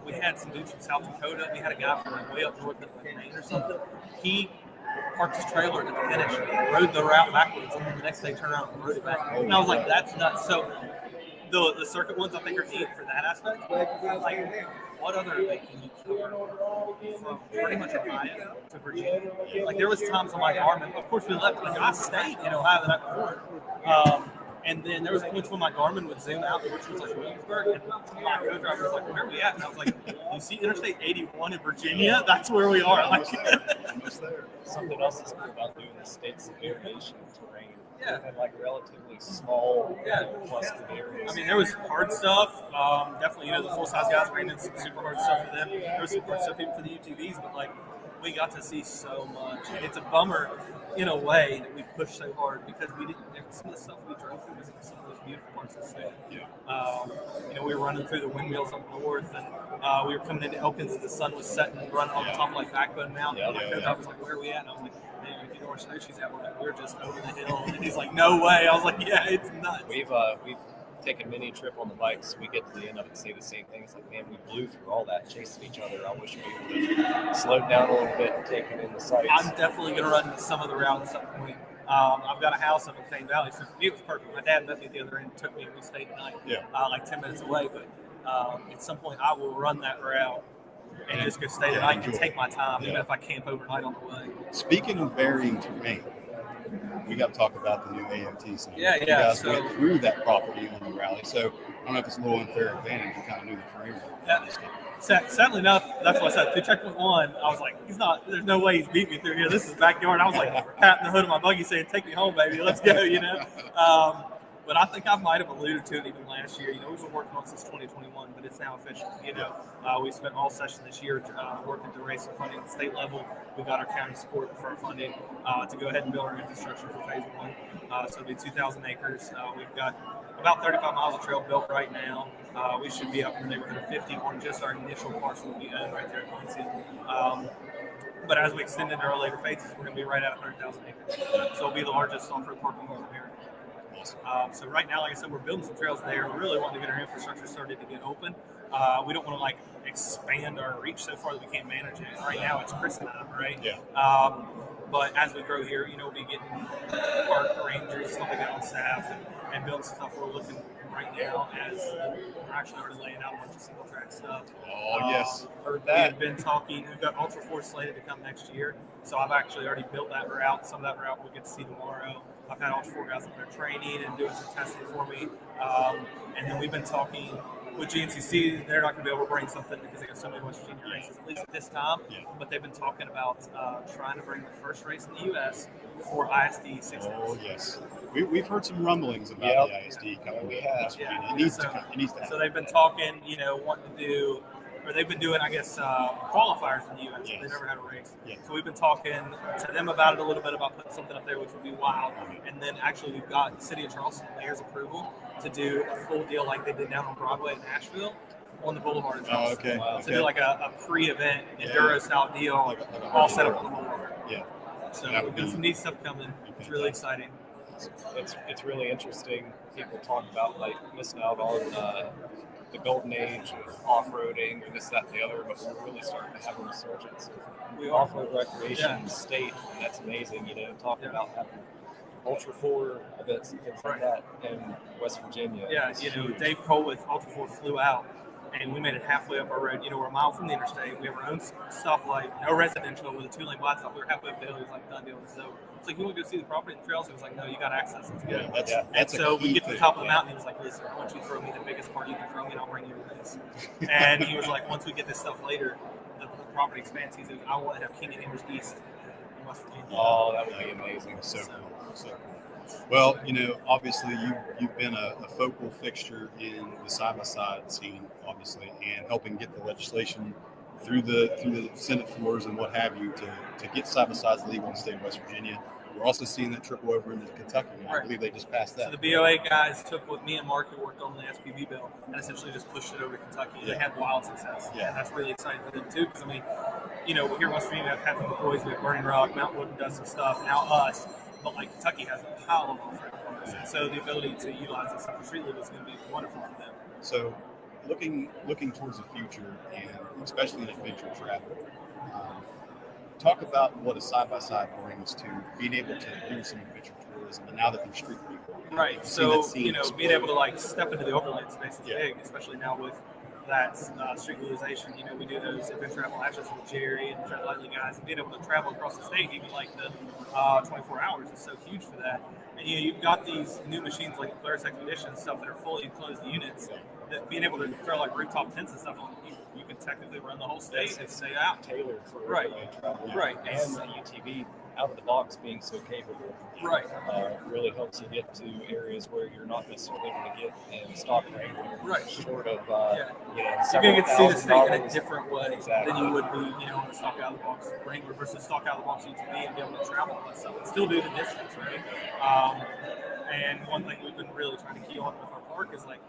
I: We had some dudes from South Dakota. We had a guy from like way up north in Maine or something. He parked his trailer at the finish, rode the route backwards, and then the next day turned around and rode it back. And I was like, that's nuts. So, the circuit ones I think are neat for that aspect. Like, what other event can you cover from pretty much Ohio to Virginia? Like, there was times on my Garmin, of course we left, like, I stayed in Ohio the night before. And then there was points when my Garmin would zoom out, which was like Williamsburg, and my co-driver was like, where are we at? And I was like, you see Interstate 81 in Virginia? That's where we are. Like,
F: something else that's cool about doing the state's variation of terrain.
I: Yeah.
F: And like relatively small clustered areas.
I: I mean, there was hard stuff. Definitely, the full-size guys ran in some super hard stuff for them. There was some hard stuff even for the UTVs, but like, we got to see so much. And it's a bummer in a way that we pushed so hard because we didn't. Some of the stuff we drove through was some of those beautiful parts of the state. Yeah. We were running through the windmills up north, and we were coming into Elkins as the sun was setting, and running on the top of like Backbone Mountain. And my co-driver was like, "Where are we at?" And I was like, "Man, if you know where snowshoes at, we're just over the hill." And he's like, "No way!" I was like, "Yeah, it's nuts."
F: We've taken many trip on the bikes. We get to the end of it and say the same thing. It's like, man, we blew through all that, chasing each other. I wish we would have slowed down a little bit and taken in the sights.
I: I'm definitely going to run some of the routes at some point. I've got a house up in Kane Valley, so for me it was perfect. My dad met me at the other end, took me, and we stayed the night, like 10 minutes away. But at some point, I will run that route and just go stay the night and take my time, even if I camp overnight on the way.
G: Speaking of varying terrain, we got to talk about the new AOT center.
I: Yeah.
G: You guys went through that property on the rally, so I don't know if it's a little unfair advantage. You kind of knew the terrain.
I: Yeah. Sadly enough, that's what I said. Through checkpoint 1, I was like, there's no way he's beat me through here. This is backyard. I was like patting the hood of my buggy saying, take me home, baby. Let's go, But I think I might have alluded to it even last year. We've been working on it since 2021, but it's now official. We spent all session this year working to raise some funding at the state level. We got our county support for our funding to go ahead and build our infrastructure for phase 1. So it'll be 2,000 acres. We've got about 35 miles of trail built right now. We should be up in the neighborhood of 50 on just our initial parcel that we own right there at Quincy. But as we extend into our later phases, we're going to be right at 100,000 acres. So it'll be the largest off-road park in North America. So right now, like I said, we're building some trails there. We're really wanting to get our infrastructure started to get open. We don't want to like expand our reach so far that we can't manage it. Right now, it's Christmas time, right?
G: Yeah.
I: But as we grow here, we'll be getting park rangers, stuff like that on staff, and building stuff. We're looking right now as we're actually already laying out a bunch of single track stuff.
G: Oh, yes.
I: Heard that. We've been talking. We've got Ultra 4 slated to come next year. So I've actually already built that route. Some of that route we'll get to see tomorrow. I've had Ultra 4 guys up there training and doing some testing for me. And then we've been talking with GNCC. They're not going to be able to bring something because they got so many West Virginia races, at least at this time. Yeah. But they've been talking about trying to bring the first race in the U.S. for ISD 6 days.
G: Oh, yes. We've heard some rumblings about the ISD coming. We have.
I: Yeah.
G: It needs to happen.
I: So they've been talking, wanting to do, or they've been doing, I guess, qualifiers in the U.S. Yes. They never had a race. Yes. So we've been talking to them about it a little bit, about putting something up there, which would be wild. And then actually we've got the City of Charleston Mayor's approval to do a full deal like they did down on Broadway in Nashville on the Boulevard in Charleston.
G: Oh, okay.
I: So do like a pre-event Enduro-style deal, all set up on the Boulevard.
G: Yeah.
I: So we've got some neat stuff coming. It's really exciting.
F: It's really interesting. People talk about like missing out on the golden age of off-roading and this, that, and the other, but we're really starting to have a resurgence of off-road recreation in the state, and that's amazing. Talking about having Ultra 4 events and things like that in West Virginia.
I: Yeah, Dave Cole with Ultra 4 flew out, and we made it halfway up our road. We're a mile from the interstate. We have our own stoplight, no residential, with a 2-lane wide stop. We were halfway up the hill. He was like, done deal. So it's like, you want to go see the property and the trails? He was like, no, you got access. Let's go.
G: That's
I: so we get to the top of the mountain. He was like, listen, I want you to throw me the biggest part you can throw me, and I'll bring you a race. And he was like, once we get this stuff later, the property expands. He said, I want to have King and Hammers East in West Virginia.
F: Oh, that would be amazing.
G: So cool. Well, obviously you've been a focal fixture in the side-by-side scene, obviously, and helping get the legislation through the Senate floors and what have you to get side-by-sides legal in the state of West Virginia. We're also seeing that trickle over into Kentucky. I believe they just passed that.
I: So the BOA guys took what me and Mark had worked on the SPV bill and essentially just pushed it over to Kentucky. They had wild success. Yeah. And that's really exciting for them too, because here in West Virginia, we have Half the Boys, we have Burning Rock, Mount Wood does some stuff, now us. But like Kentucky has a pile of off-road cars, and so the ability to utilize this stuff for street legal is going to be wonderful for them.
G: So, looking towards the future, and especially in adventure travel, talk about what a side-by-side brings to being able to do some adventure tourism, and now that they're street legal.
I: Right. So being able to like step into the overland space is big, especially now with that street legalization. We do those adventure Appalachians with Jerry and the Tread Lightly guys, and being able to travel across the state, even like the 24 hours is so huge for that. And you've got these new machines like the Polaris Expedition and stuff that are fully enclosed units. That being able to throw like rooftop tents and stuff on, you can technically run the whole state and stay out.
F: Tailored for travel.
I: Right.
F: And the UTV out of the box being so capable.
I: Right.
F: Really helps you get to areas where you're not necessarily going to get in stock range.
I: Right.
F: Short of
I: you're going to get to see the state in a different way than you would be, on a stock out of the box Wrangler versus stock out of the box UTV and be able to travel all that stuff and still do the distance, right? And one thing we've been really trying to key on with our park is like,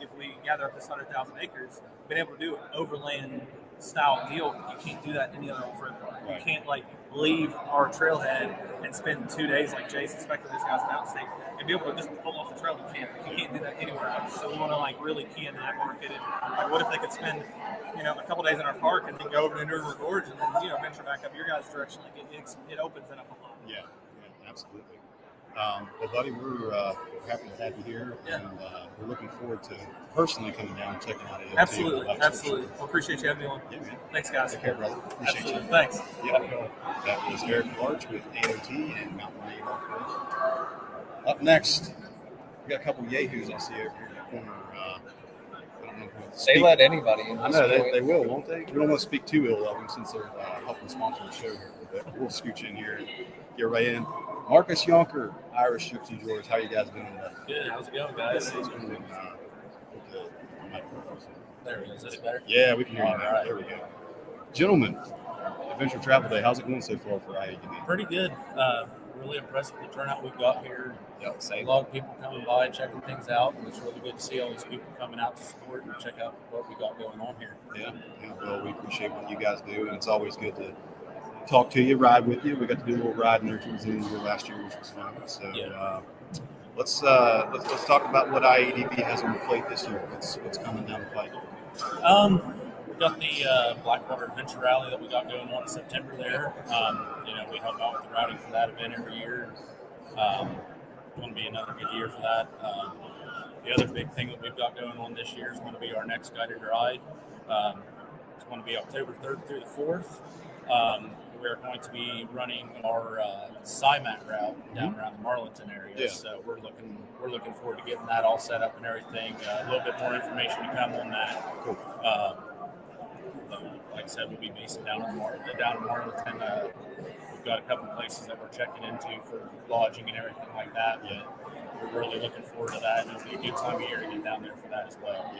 I: if we gather up this 100,000 acres, being able to do an overland style deal, you can't do that in any other off-road park. Right. You can't leave our trailhead and spend 2 days like Jay suspected this guy's mountain state and be able to just pull off the trail. You can't do that anywhere else. So we want to really key into that market. And what if they could spend a couple days in our park and then go over to New River Gorge and then venture back up your guys' direction? It opens it up a lot.
G: Yeah, absolutely. Well, buddy, we're happy to have you here, and we're looking forward to personally coming down and checking out it.
I: Absolutely. Well, appreciate you having me on.
G: Yeah, man.
I: Thanks, guys.
G: Take care, brother. Appreciate you.
I: Thanks.
G: Yeah. That was Eric Larch with AOT and Mountain Wave Off-Road. Up next, we got a couple of yahoos I see over here in the corner. I don't know if
F: they let anybody in.
G: I know they will, won't they? We don't want to speak too ill of them since they're helping sponsor the show here. But we'll scooch in here and get right in. Marcus Yonker, Irish Gypsy George, how you guys doing today?
J: Good. How's it going, guys? There it is. Is this better?
G: Yeah, we can hear you now.
J: Right.
G: There we go. Gentlemen, Adventure Travel Day, how's it going so far for IAUB?
J: Pretty good. Really impressed with the turnout we've got here. A lot of people coming by, checking things out, and it's really good to see all these people coming out to support and check out what we got going on here.
G: Yeah. Well, we appreciate what you guys do, and it's always good to talk to you, ride with you. We got to do a little riding there towards the end of the year last year, which was fun. So let's talk about what IADB has on the plate this year. What's coming down the pipe?
J: We got the Blackwater Adventure Rally that we got going on in September there. We help out with the routing for that event every year. It's going to be another good year for that. The other big thing that we've got going on this year is going to be our next guided ride. It's going to be October 3rd through the 4th. We're going to be running our CIMAT route down around the Marlinton area.
G: Yeah.
J: So we're looking forward to getting that all set up and everything. A little bit more information to come on that.
G: Cool.
J: Like I said, we'll be based down in Marlinton. We've got a couple of places that we're checking into for lodging and everything like that. But we're really looking forward to that. And it'll be a good time of year to get down there for that as well.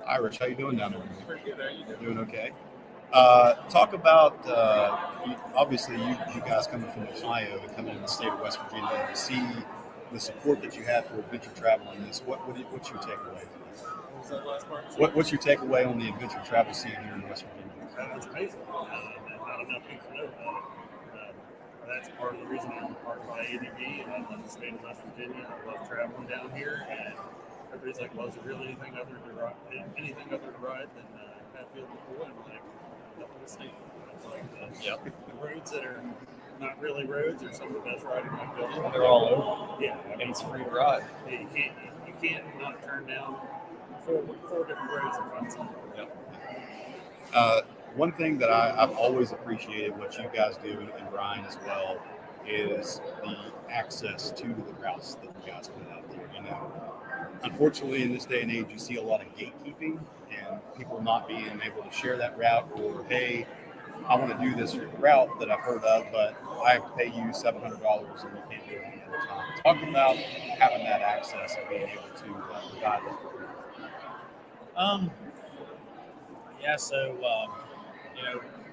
G: Irish, how you doing down there?
I: Pretty good. How you doing?
G: Doing okay. Talk about obviously you guys coming from Ohio and coming in the state of West Virginia and to see the support that you have for adventure travel in this. What's your takeaway from this?
I: What was that last part?
G: What's your takeaway on the adventure travel scene here in West Virginia?
K: That's amazing. Not enough people know about it. That's part of the reason I'm part of IADB, and I love the state of West Virginia. I love traveling down here, and everybody's like, "Was it really anything other to ride than Hatfield before?" And I'm like, the whole state. It's like the roads that are not really roads are some of the best riding I've done.
F: They're all over.
K: Yeah,
F: And it's free to ride.
K: Yeah, you can't not turn down four different roads and find something.
G: One thing that I've always appreciated what you guys do, and Brian as well, is the access to the routes that you guys put out there. Unfortunately, in this day and age, you see a lot of gatekeeping and people not being able to share that route, or, hey, I want to do this route that I've heard of, but I have to pay you $700 and you can't do it at the time. Talk about having that access and being able to provide that for people.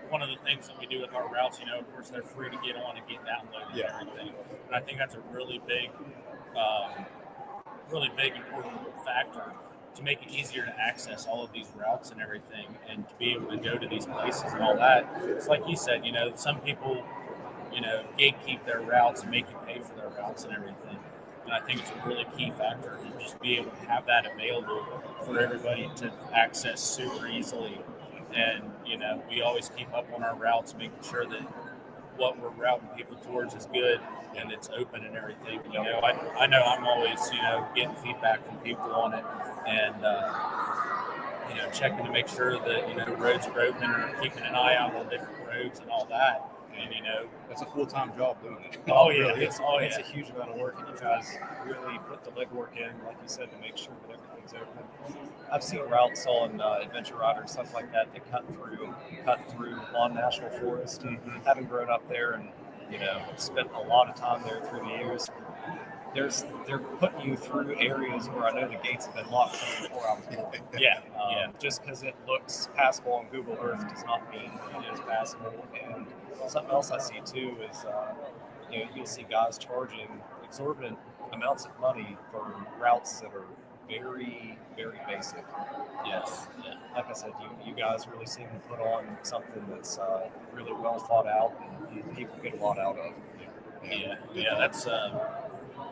J: One of the things that we do with our routes, of course, they're free to get on and get downloaded and everything. And I think that's a really big important factor to make it easier to access all of these routes and everything, and to be able to go to these places and all that. It's like you said, some people, gatekeep their routes and make you pay for their routes and everything. And I think it's a really key factor to just be able to have that available for everybody to access super easily. And, we always keep up on our routes, making sure that what we're routing people towards is good and it's open and everything. I know I'm always, getting feedback from people on it and, checking to make sure that, roads are open or keeping an eye out on different roads and all that. And,
G: that's a full-time job doing it.
F: Oh, yeah. It's a huge amount of work, and you guys really put the legwork in, like you said, to make sure that everything's open. I've seen routes on Adventure Rider and stuff like that cut through Lawn National Forest. Having grown up there and, spent a lot of time there through the years, they're putting you through areas where I know the gates have been locked since before I was born. Just because it looks passable on Google Earth does not mean it is passable. And something else I see too is, you'll see guys charging exorbitant amounts of money for routes that are very, very basic.
J: Yes. Yeah.
F: Like I said, you guys really seem to put on something that's really well thought out and people get a lot out of.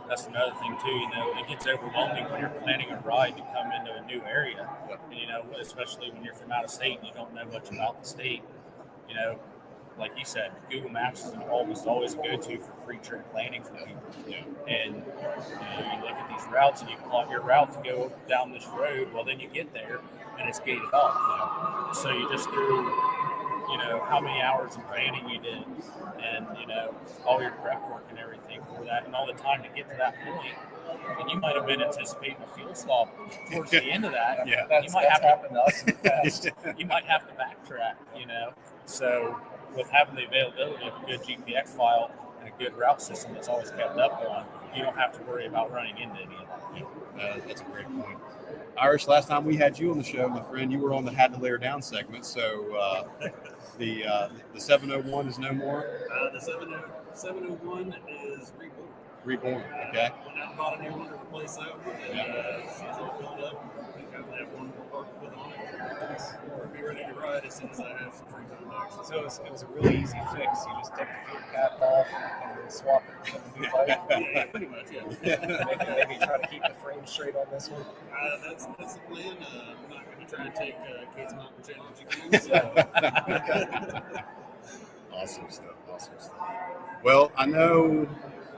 J: That's another thing too. It gets overwhelming when you're planning a ride to come into a new area, and especially when you're from out of state and you don't know much about the state. Like you said, Google Maps is almost always a go-to for pre-trip planning for people. And you look at these routes and you plot your route to go down this road. Well, then you get there and it's gated off. So you just threw, how many hours of planning you did, and all your prep work and everything for that, and all the time to get to that point. And you might have been anticipating a fuel stop towards the end of that.
F: That's happened to us in the past.
J: You might have to backtrack. So with having the availability of a good GPX file and a good route system that's always kept up on, you don't have to worry about running into any of that.
G: That's a great point. Irish, last time we had you on the show, my friend, you were on the Had to Layer Down segment. So the 701 is no more?
K: The 701 is reborn.
G: Reborn, okay.
K: Went out and bought a new one to replace that one, and as soon as it filled up, we kind of have one more part to put on it. Be ready to ride as soon as I have some free time next.
F: So it was a really easy fix. You just take the fuel cap off and then swap it with a new bike.
K: Yeah, pretty much, yeah.
F: maybe try to keep the frame straight on this one.
K: That's the plan. I'm not going to try and take Kate's Mountain Challenge again. So.
G: Awesome stuff. Well, I know,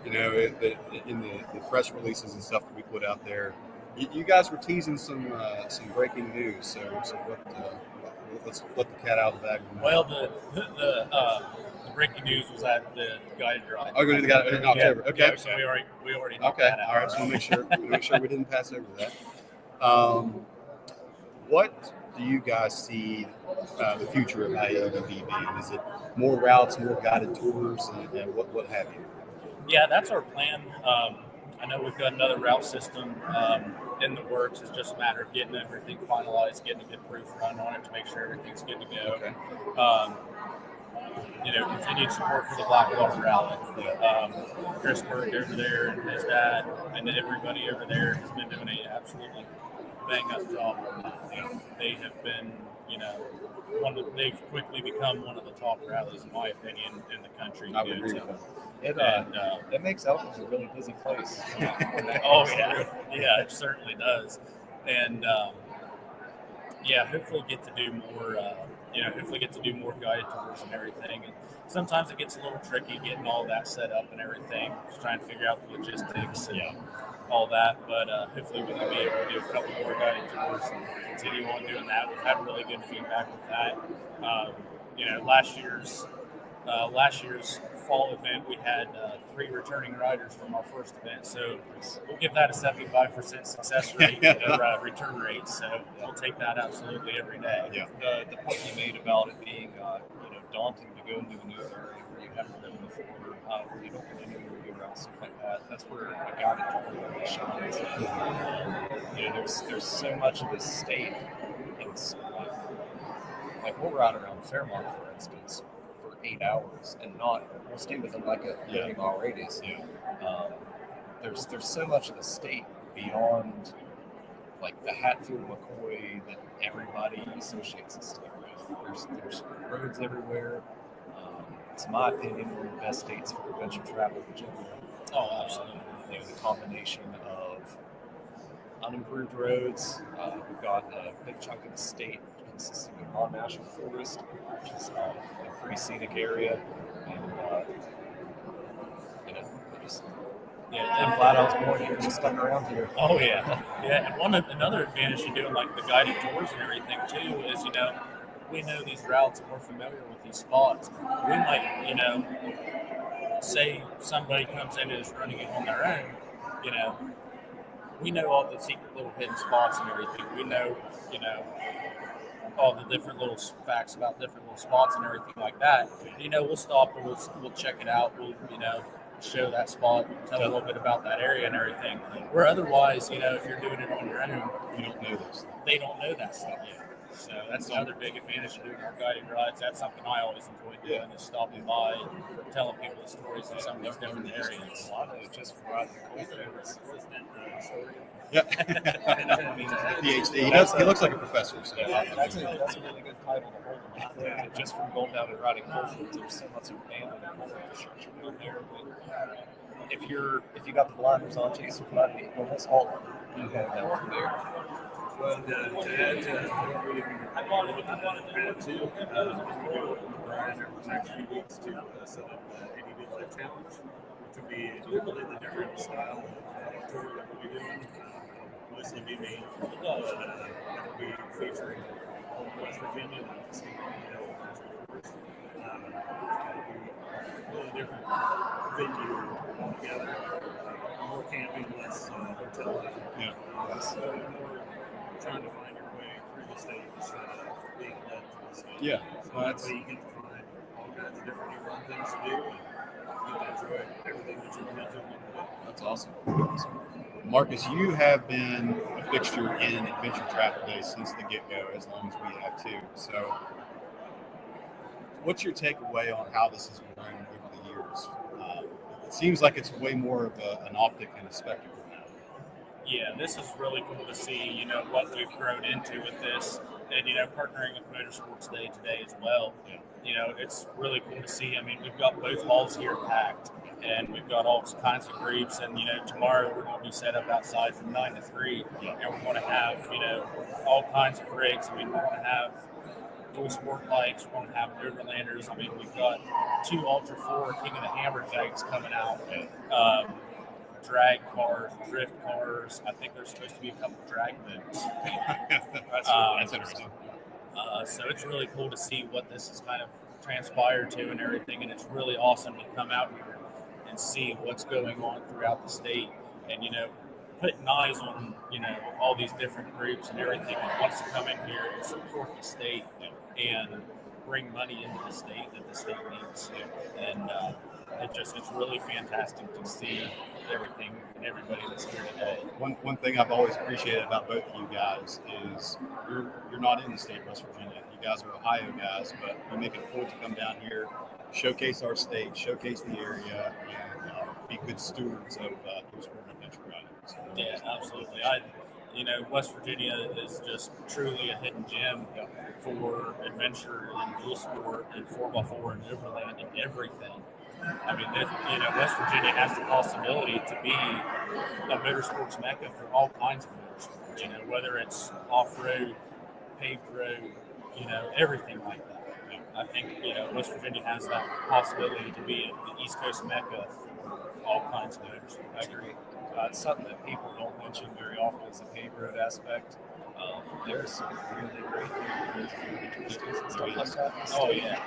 G: in the press releases and stuff that we put out there, you guys were teasing some breaking news. So let's let the cat out of the bag.
J: Well, the breaking news was at the guided drive.
G: Oh, go to the guided in October. Okay.
J: Yeah, so we already knocked
G: Okay.
J: that out.
G: All right. Just want to make sure we didn't pass over that. What do you guys see the future of AADV being? Is it more routes, more guided tours, and what have you?
J: Yeah, that's our plan. I know we've got another route system in the works. It's just a matter of getting everything finalized, getting a good proof run on it to make sure everything's good to go.
G: Okay.
J: Continued support for the Blackwater Rally. Chris Burke over there and his dad and everybody over there has been doing an absolutely bang-up job on that. They have been, they've quickly become one of the top rallies, in my opinion, in the country.
G: I would agree with that.
F: It makes Elkins a really busy place.
J: Oh, yeah, it certainly does. And, hopefully get to do more, more guided tours and everything. And sometimes it gets a little tricky getting all that set up and everything, just trying to figure out the logistics and all that. But hopefully we can be able to do a couple more guided tours and continue on doing that. We've had really good feedback with that. Last year's fall event, we had 3 returning riders from our first event. So we'll give that a 75% success rate, return rate. So we'll take that absolutely every day.
F: Yeah. The point you made about it being, daunting to go into a new area where you haven't been before, where you don't really know your way around, stuff like that. That's where a guided tour really shines. There's so much of this state. It's like we'll ride around Fairmont, for instance, 8 hours and we'll stay within like a 30-mile radius. There's so much of the state beyond like the Hatfield-McCoy that everybody associates the state with. There's roads everywhere. It's my opinion one of the best states for adventure travel in general.
J: Oh, absolutely.
F: The combination of unimproved roads. We've got a big chunk of the state consisting of non-national forest, which is a pretty scenic area, and I'm glad I was born here and stuck around here.
J: Oh yeah, and another advantage to doing like the guided tours and everything too is we know these routes and we're familiar with these spots. We might say somebody comes in and is running it on their own, we know all the secret little hidden spots and everything. We know all the different little facts about different little spots and everything like that. We'll stop and we'll check it out. We'll, show that spot, tell a little bit about that area and everything. Where otherwise, if you're doing it on your own,
G: you don't know this.
J: They don't know that stuff yet. So that's another big advantage of doing our guided rides. That's something I always enjoy doing is stopping by, telling people the stories of some of these different areas.
F: A lot of it just for riding the story.
G: Yeah. PhD. He looks like a professor. So
F: that's a really good title to hold him. Just from going down and riding coalfields, there's so much abandoned coal infrastructure down there. But if you got the blinders on, Jason, you might be almost all of them. Okay, down from there.
K: Well, to add to what we add to, we do ride over the next few weeks to set up the ADV Life Challenge, which will be a completely different style of tour that we'll be doing. Mostly be me, but it'll be featuring all of West Virginia and obviously Motorsports. It'll be a really different venue altogether. More camping, less hotel life. So more trying to find your way through the state instead of being led through the state.
G: Yeah.
K: So that way you get to find all kinds of different new fun things to do and you get to enjoy everything that you want to do.
G: That's awesome. Marcus, you have been a fixture in Adventure Travel Days since the get-go, as long as we have too. So what's your takeaway on how this has grown over the years? It seems like it's way more of an optic and a spectacle now.
J: Yeah, this is really cool to see, you know, what we've grown into with this and, you know, partnering with Motorsports Day today as well.
G: Yeah.
J: You know, it's really cool to see. I mean, we've got both halls here packed and we've got all kinds of groups. And, you know, tomorrow we're going to be set up outside from 9 to 3.
G: Yeah.
J: And we're going to have, you know, all kinds of rigs. I mean, we're going to have dual sport bikes, we're going to have overlanders. I mean, we've got 2 Ultra 4 King of the Hammer things coming out. Drag cars, drift cars. I think there's supposed to be a couple drag boats.
G: That's interesting.
J: So it's really cool to see what this has kind of transpired to and everything, and it's really awesome to come out here and see what's going on throughout the state, and you know, putting eyes on all these different groups and everything that wants to come in here and support the state and bring money into the state that the state needs, and it's really fantastic to see everything and everybody that's here today.
G: One thing I've always appreciated about both of you guys is you're not in the state of West Virginia. You guys are Ohio guys, but you make it a point to come down here, showcase our state, showcase the area, and be good stewards of dual sport and adventure riding. So,
J: yeah, absolutely. West Virginia is just truly a hidden gem for adventure and dual sport and 4x4 and overland and everything. I mean, West Virginia has the possibility to be a motorsports mecca for all kinds of motorsports, you know, whether it's off-road, paved road, you know, everything like that. I think, West Virginia has that possibility to be the East Coast mecca for all kinds of motorsports.
F: I agree. It's something that people don't mention very often is the paved road aspect. There's some really great things and stuff like that.
J: Oh, yeah.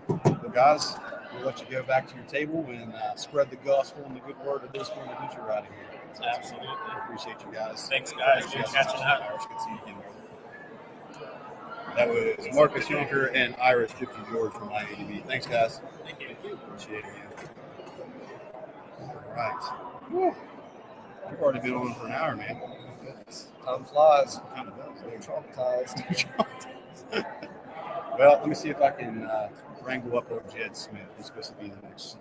G: Well, guys, we'll let you go back to your table and spread the gospel and the good word of dual sport and adventure riding here. So,
J: absolutely.
G: Appreciate you guys.
J: Thanks, guys. Good catching up.
G: Good seeing you again. That was Marcus Yonker and Iris Gypsy George from IADB. Thanks, guys.
J: Thank you.
G: Appreciate it, man. All right. Woo. We've already been on for an hour, man.
F: Time flies.
G: Kind of does.
F: They're traumatized.
G: Well, let me see if I can wrangle up old Jed Smith. He's supposed to be the next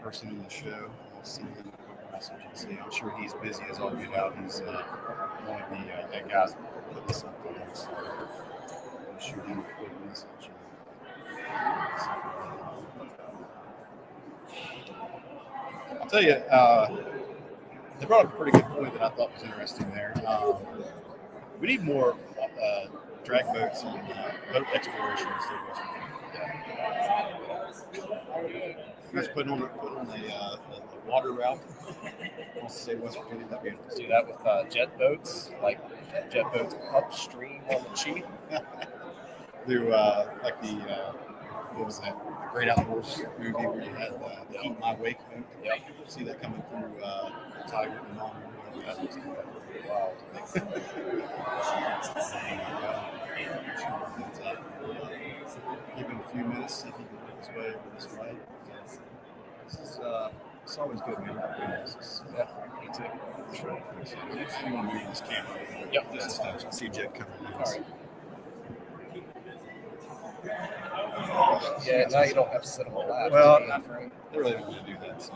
G: person in the show. I'll send him a quick message and see. I'm sure he's busy as all get out. He's one of the guys that put this up for us. I'll shoot him a quick message. I'll tell you, they brought up a pretty good point that I thought was interesting there. We need more drag boats and boat exploration in the state of West Virginia. You guys putting on the water route. Wants to say West Virginia, that'd be interesting.
F: Do that with jet boats, like jet boats upstream on the cheap.
G: Do like the what was that? The Great Outdoors movie where you had the Eat My Wake boat.
F: Yep.
G: See that coming through Tiger and all. That was wild. Give him a few minutes, see if he can work his way over this way. This is it's always good, man.
F: Yeah, me too.
G: Sure. You want to move this camera?
F: Yep.
G: This is I see Jet coming in.
F: All right. Yeah, now you don't have to sit on the lap.
G: Well, they really don't want to do that. So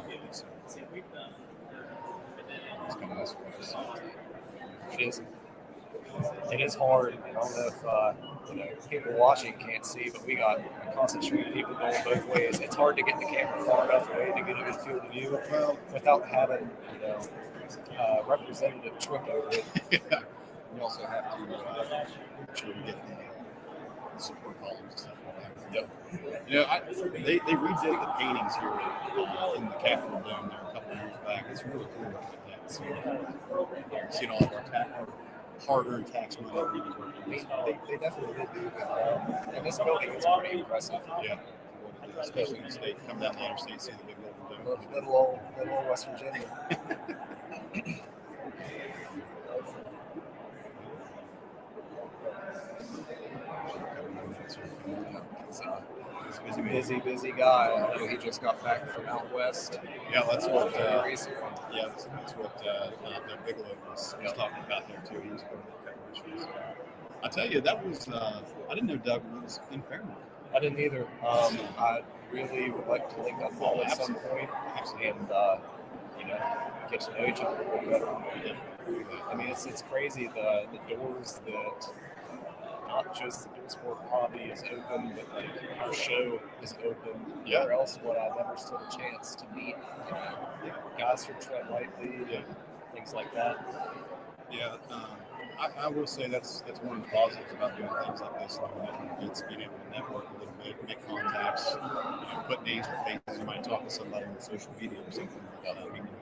G: it's coming this way.
F: It is hard. I don't know if people watching can't see, but we got a constant stream of people going both ways. It's hard to get the camera far enough away to get a good field of view without having representative trick over it.
G: Yeah. We also have to make sure we get the support columns and stuff like that.
F: Yep.
G: They redid the paintings here in the Capitol Dome there a couple of years back. It's really cool to look at that. Seeing all of our hard-earned tax money.
F: They definitely did do good. And this building is pretty impressive.
G: Yeah. Especially in the state. Come down the interstate, see the big building.
F: Little old West Virginia. Busy guy. I know he just got back from out west.
G: Yeah, that's what.
F: Racing.
G: Yeah, that's what Doug Bigelow was talking about there too. He was part of the preparation. I tell you, that was I didn't know Doug was in Fairmont.
F: I didn't either. I really would like to link up all at some point and get to know each other a little better. I mean, it's crazy the doors that not just the dual sport hobby is open, but like our show is open.
G: Yeah.
F: Where else would I never stood a chance to meet guys from Tread Lightly and things like that?
G: Yeah, I will say that's one of the positives about doing things like this. It's being able to network a little bit, make contacts, put names and faces. You might talk to somebody on social media or something without meeting in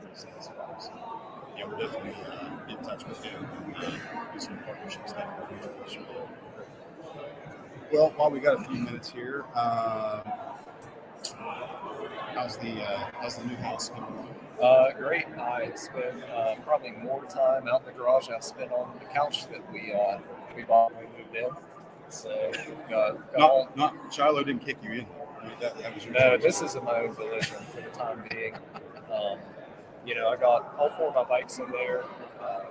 G: person. So, yeah, we'll definitely get in touch with you and do some partnership stuff in the future. Well, while we got a few minutes here, how's the new house coming along?
F: Great. I spent probably more time out in the garage than I spent on the couch that we bought when we moved in. So
G: Not Shiloh didn't kick you in. I mean, that was your
F: no,
G: choice.
F: this is my own volition for the time being. I got all 4 of my bikes in there.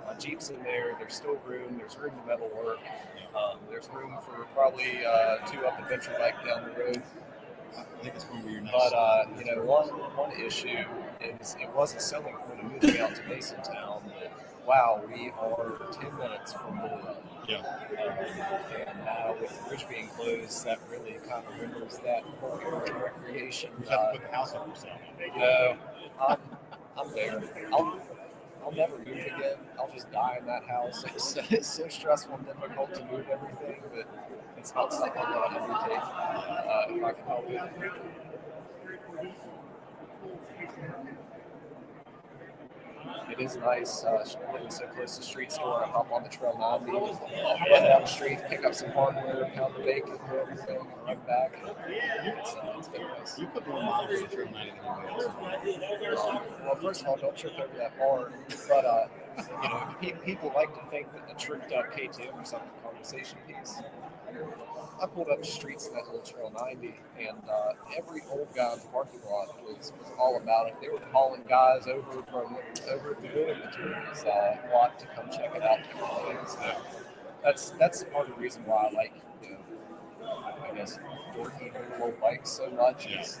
F: My Jeep's in there. There's still room. There's room to metal work. There's room for probably 2 up adventure bike down the road.
G: I think it's going to be your next.
F: But one issue is it wasn't selling point of moving out to Masontown. Wow, we are 10 minutes from Bull.
G: Yeah.
F: And now with the bridge being closed, that really kind of renders that whole area of recreation.
G: You have to put the house up for sale.
F: No, I'm there. I'll never move again. I'll just die in that house. It's so stressful and difficult to move everything, but it's not something that I undertake if I can help it. It is nice living so close to the street store. I hop on the Trail 90, run down the street, pick up some hardware, pound the bacon, and everything, and run back. It's been nice.
G: You put more miles on the Trail 90 than anybody else.
F: Well, first of all, don't trip over that bar. But people like to think that the tricked up KTM or something conversation piece. I pulled up the streets of that little Trail 90, and every old guy in the parking lot was all about it. They were calling guys over at the building materials lot to come check it out. So that's part of the reason why I like, I guess, dorky little bikes so much. Is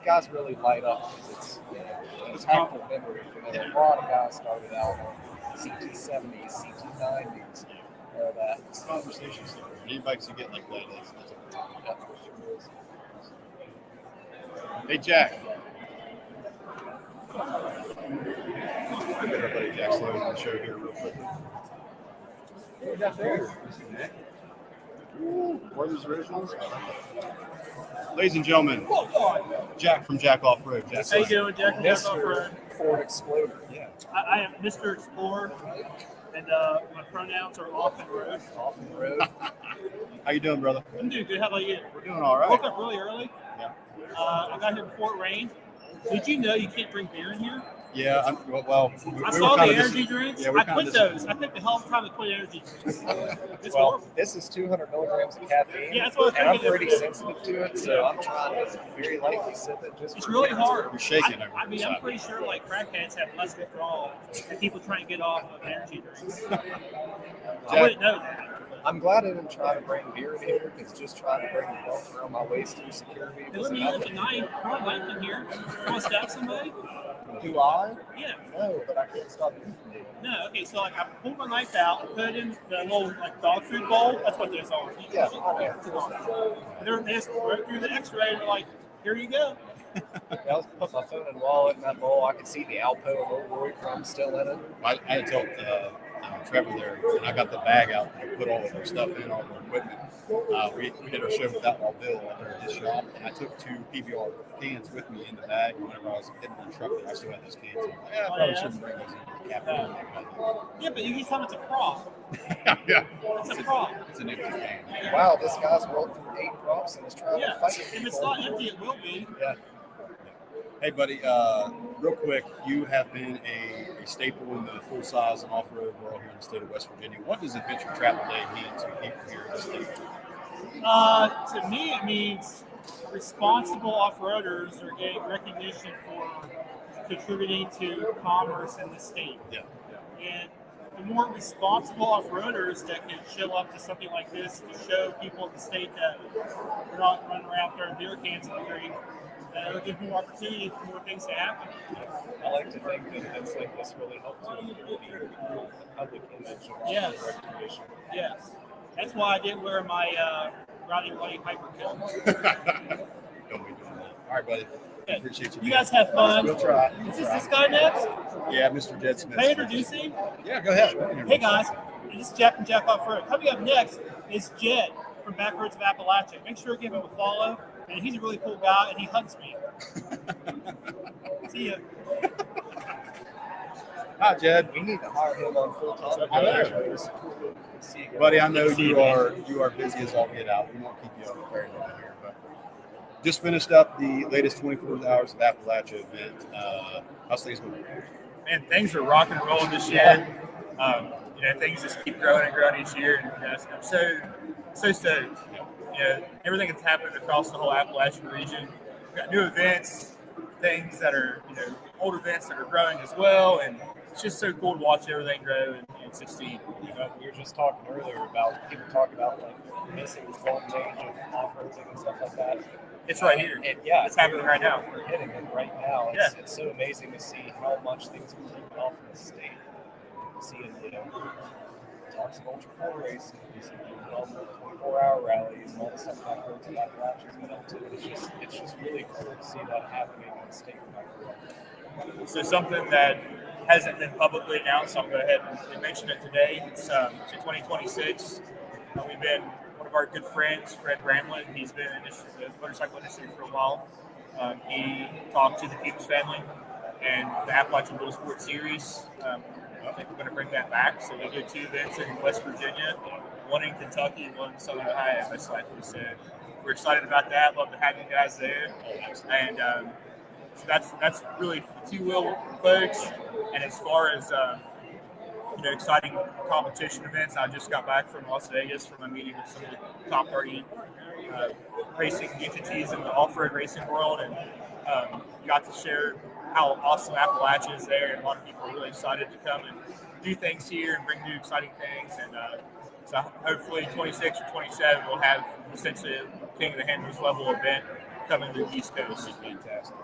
F: guys really light up because it's a impactful memory for them. A lot of guys started out on CT70s, CT90s. That
G: it's conversation starter. Any bikes you get like that is. Hey, Jack. I got our buddy Jack Sloan on the show here real quick. Hey, Jack there. Brothers Originals. Ladies and gentlemen, Jack from Jack Off Road. Jack
L: How you doing, Jack from Jack Off Road?
F: Ford Explorer.
G: Yeah.
L: I am Mr. Explorer. And my pronouns are off and road.
F: Off and road.
G: How you doing, brother?
L: I'm doing good. How about you?
G: We're doing all right.
L: Woke up really early.
G: Yeah.
L: I got here before it rained. Did you know you can't drink beer in here?
G: Yeah.
L: I saw the energy drinks. Yeah, I quit those. I took the hell of time to quit energy drinks.
F: This is 200 milligrams of caffeine.
L: Yeah, that's what
F: and I'm pretty sensitive to it, so I'm trying to very lightly sip it.
L: It's really hard.
G: You're shaking.
L: I'm pretty sure like crackheads have less withdrawal than people trying to get off of energy drinks. I wouldn't know that.
F: I'm glad I didn't try to bring beer in here because just trying to bring the belt around my waist through security was
L: Let me use a knife. Put a knife in here. You want to stab somebody?
F: Do I?
L: Yeah.
F: No, but I can't stop eating it.
L: No, okay, so like I pulled my knife out and put it in the little like dog food bowl. That's what those are.
F: Yeah.
L: They just went through the x-ray and they're like, here you go.
F: I was put my phone and wallet in that bowl. I could see the Alpo and Old Roy crumb still in it.
G: I had to tell Trevor there, and I got the bag out and put all of our stuff in, all of our equipment. We did our show with Outlaw Bill at his shop, and I took 2 PBR cans with me in the bag. And whenever I was getting in the truck, I still had those cans. I probably shouldn't bring those in.
L: Yeah, but you can tell it's a prop.
G: Yeah.
L: It's a prop.
G: It's an empty can.
F: Wow, this guy's rolled through 8 props and is trying to fight
L: if it's not empty, it will be.
F: Yeah.
G: Hey, buddy, real quick, you have been a staple in the full-size and off-road world here in the state of West Virginia. What does Adventure Travel Day mean to people here in the state?
L: To me, it means responsible off-roaders are getting recognition for contributing to commerce in the state.
G: Yeah.
L: And the more responsible off-roaders that can show up to something like this to show people in the state that we're not running around throwing beer cans in the creek, it'll give more opportunity for more things to happen.
F: I like to think that events like this really help to improve the public image of
L: Yes.
F: recreation.
L: Yes. That's why I didn't wear my Roddy Piper coat.
G: Don't be doing that. All right, buddy.
L: Okay.
G: Appreciate you.
L: You guys have fun.
G: We'll try.
L: Is this guy next?
G: Yeah, Mr. Jed Smith.
L: Can I introduce him?
G: Yeah, go ahead.
L: Hey guys, this is Jack from Jack Off Road. Coming up next is Jed from Backroads of Appalachia. Make sure to give him a follow. And he's a really cool guy, and he hugs me. See ya.
G: Hi, Jed.
F: We need to hire him on full time.
G: I know. Buddy, I know you are busy as all get out. We won't keep you on very long here, but just finished up the latest 24 Hours of Appalachia event. How's things going?
M: Man, things are rock and rolling this year. Things just keep growing and growing each year, and I'm so stoked. Everything that's happened across the whole Appalachian region. We've got new events, things that are old events that are growing as well, and it's just so cool to watch everything grow and succeed.
F: We were just talking earlier about people talking about like missing the golden age of off-roading and stuff like that.
M: It's right here.
F: And yeah,
M: it's happening right now.
F: We're hitting it right now. It's so amazing to see how much things are taking off in the state. Seeing talks of Ultra 4 racing, seeing 24-hour rallies, and all the stuff that Backroads of Appalachia's been up to. It's just really cool to see that happening in the state of Backroads.
M: So something that hasn't been publicly announced, I'll go ahead and mention it today. It's 2026. We've been one of our good friends, Fred Bramlett. He's been in the motorcycle industry for a while. He talked to the Cubes family and the Appalachian Motorsports Series. I think we're going to bring that back. So we do 2 events in West Virginia, one in Kentucky and one in Southern Ohio, most likely. So we're excited about that. Love to have you guys there. And so that's really for the two-wheel folks. And as far as exciting competition events, I just got back from Las Vegas from a meeting with some of the top 30 racing entities in the off-road racing world, and got to share how awesome Appalachia is there, and a lot of people are really excited to come and do things here and bring new exciting things. And so hopefully 26 or 27 we'll have essentially a King of the Handlers level event coming to the East Coast.
G: Fantastic.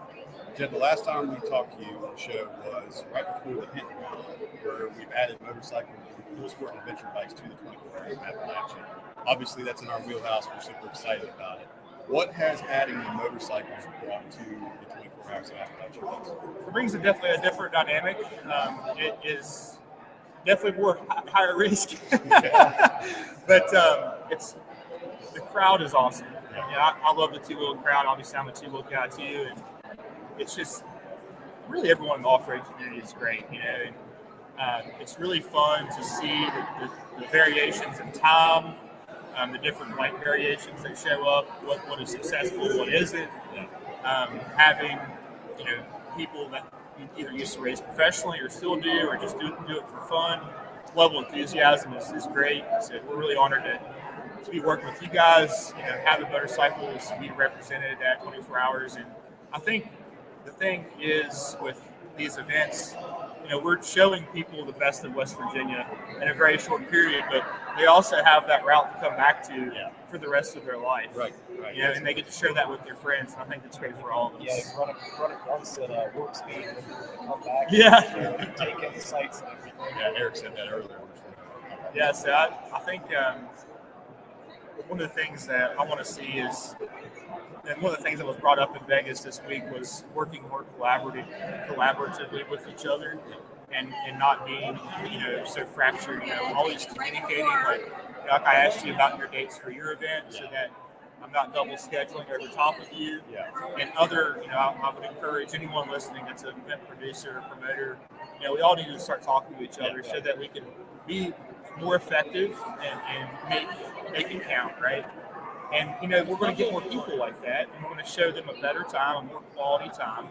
G: Jed, the last time we talked to you on the show was right before the Hinton Run, where we've added motorcycle, dual sport, and adventure bikes to the 24 Hours of Appalachia. Obviously, that's in our wheelhouse. We're super excited about it. What has adding the motorcycles brought to the 24 Hours of Appalachia?
M: It brings definitely a different dynamic. It is definitely more higher risk, but it's the crowd is awesome. I love the two-wheel crowd. Obviously, I'm a two-wheel guy too, and it's just really everyone in the off-road community is great. And it's really fun to see the variations in time. The different bike variations that show up, what is successful, what isn't. Having people that either used to race professionally or still do, or just do it for fun. Level of enthusiasm is great. So we're really honored to be working with you guys. Have the motorcycles be represented at 24 Hours. And I think the thing is with these events, we're showing people the best of West Virginia in a very short period, but they also have that route to come back to for the rest of their life.
G: Right.
M: And they get to share that with their friends. And I think that's great for all of us.
F: Yeah, run it once at warp speed and then come back.
M: Yeah.
F: Take in the sights and everything.
G: Yeah, Eric said that earlier.
M: Yeah, so I think one of the things that I want to see is, and one of the things that was brought up in Vegas this week was working more collaboratively with each other, and not being so fractured. Always communicating. Like I asked you about your dates for your event, so that I'm not double scheduling over top of you. And other, I would encourage anyone listening that's an event producer or promoter. We all need to start talking to each other so that we can be more effective and make it count, right? And, we're going to get more people like that, and we're going to show them a better time, a more quality time.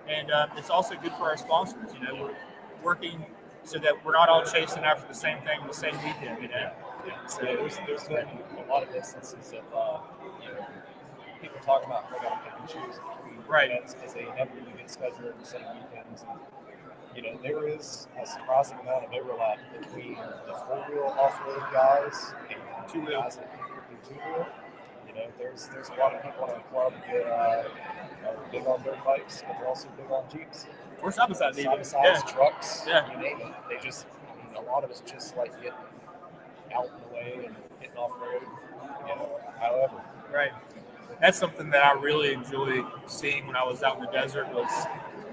M: And it's also good for our sponsors. We're working so that we're not all chasing after the same thing on the same weekend,
F: So there's been a lot of instances of, people talking about they got to pick and choose between events because they never really get scheduled in the same weekends. And there is a surprising amount of overlap between the four-wheel off-road guys and two-wheel guys that do two-wheel. There's a lot of people in our club that are big on dirt bikes, but they're also big on Jeeps.
I: Or side-by-sides,
F: trucks,
I: Yeah.
F: you name it. They just, a lot of it's just like getting out in the way and getting off-road, however.
I: Right. That's something that I really enjoyed seeing when I was out in the desert was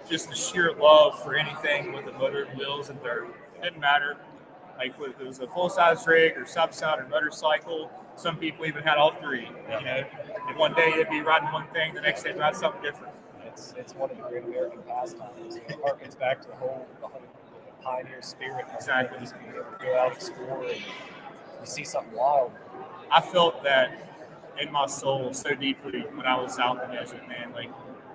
I: just the sheer love for anything with the motor, wheels, and dirt. It didn't matter. Like whether it was a full-size rig or sub-side or motorcycle, some people even had all three. And one day they'd be riding one thing, the next day they'd ride something different.
F: It's one of the great American pastimes. It harkens back to the pioneer spirit.
I: Exactly.
F: Just being able to go out and explore and you see something wild.
I: I felt that in my soul so deeply when I was out in the desert, man. Like,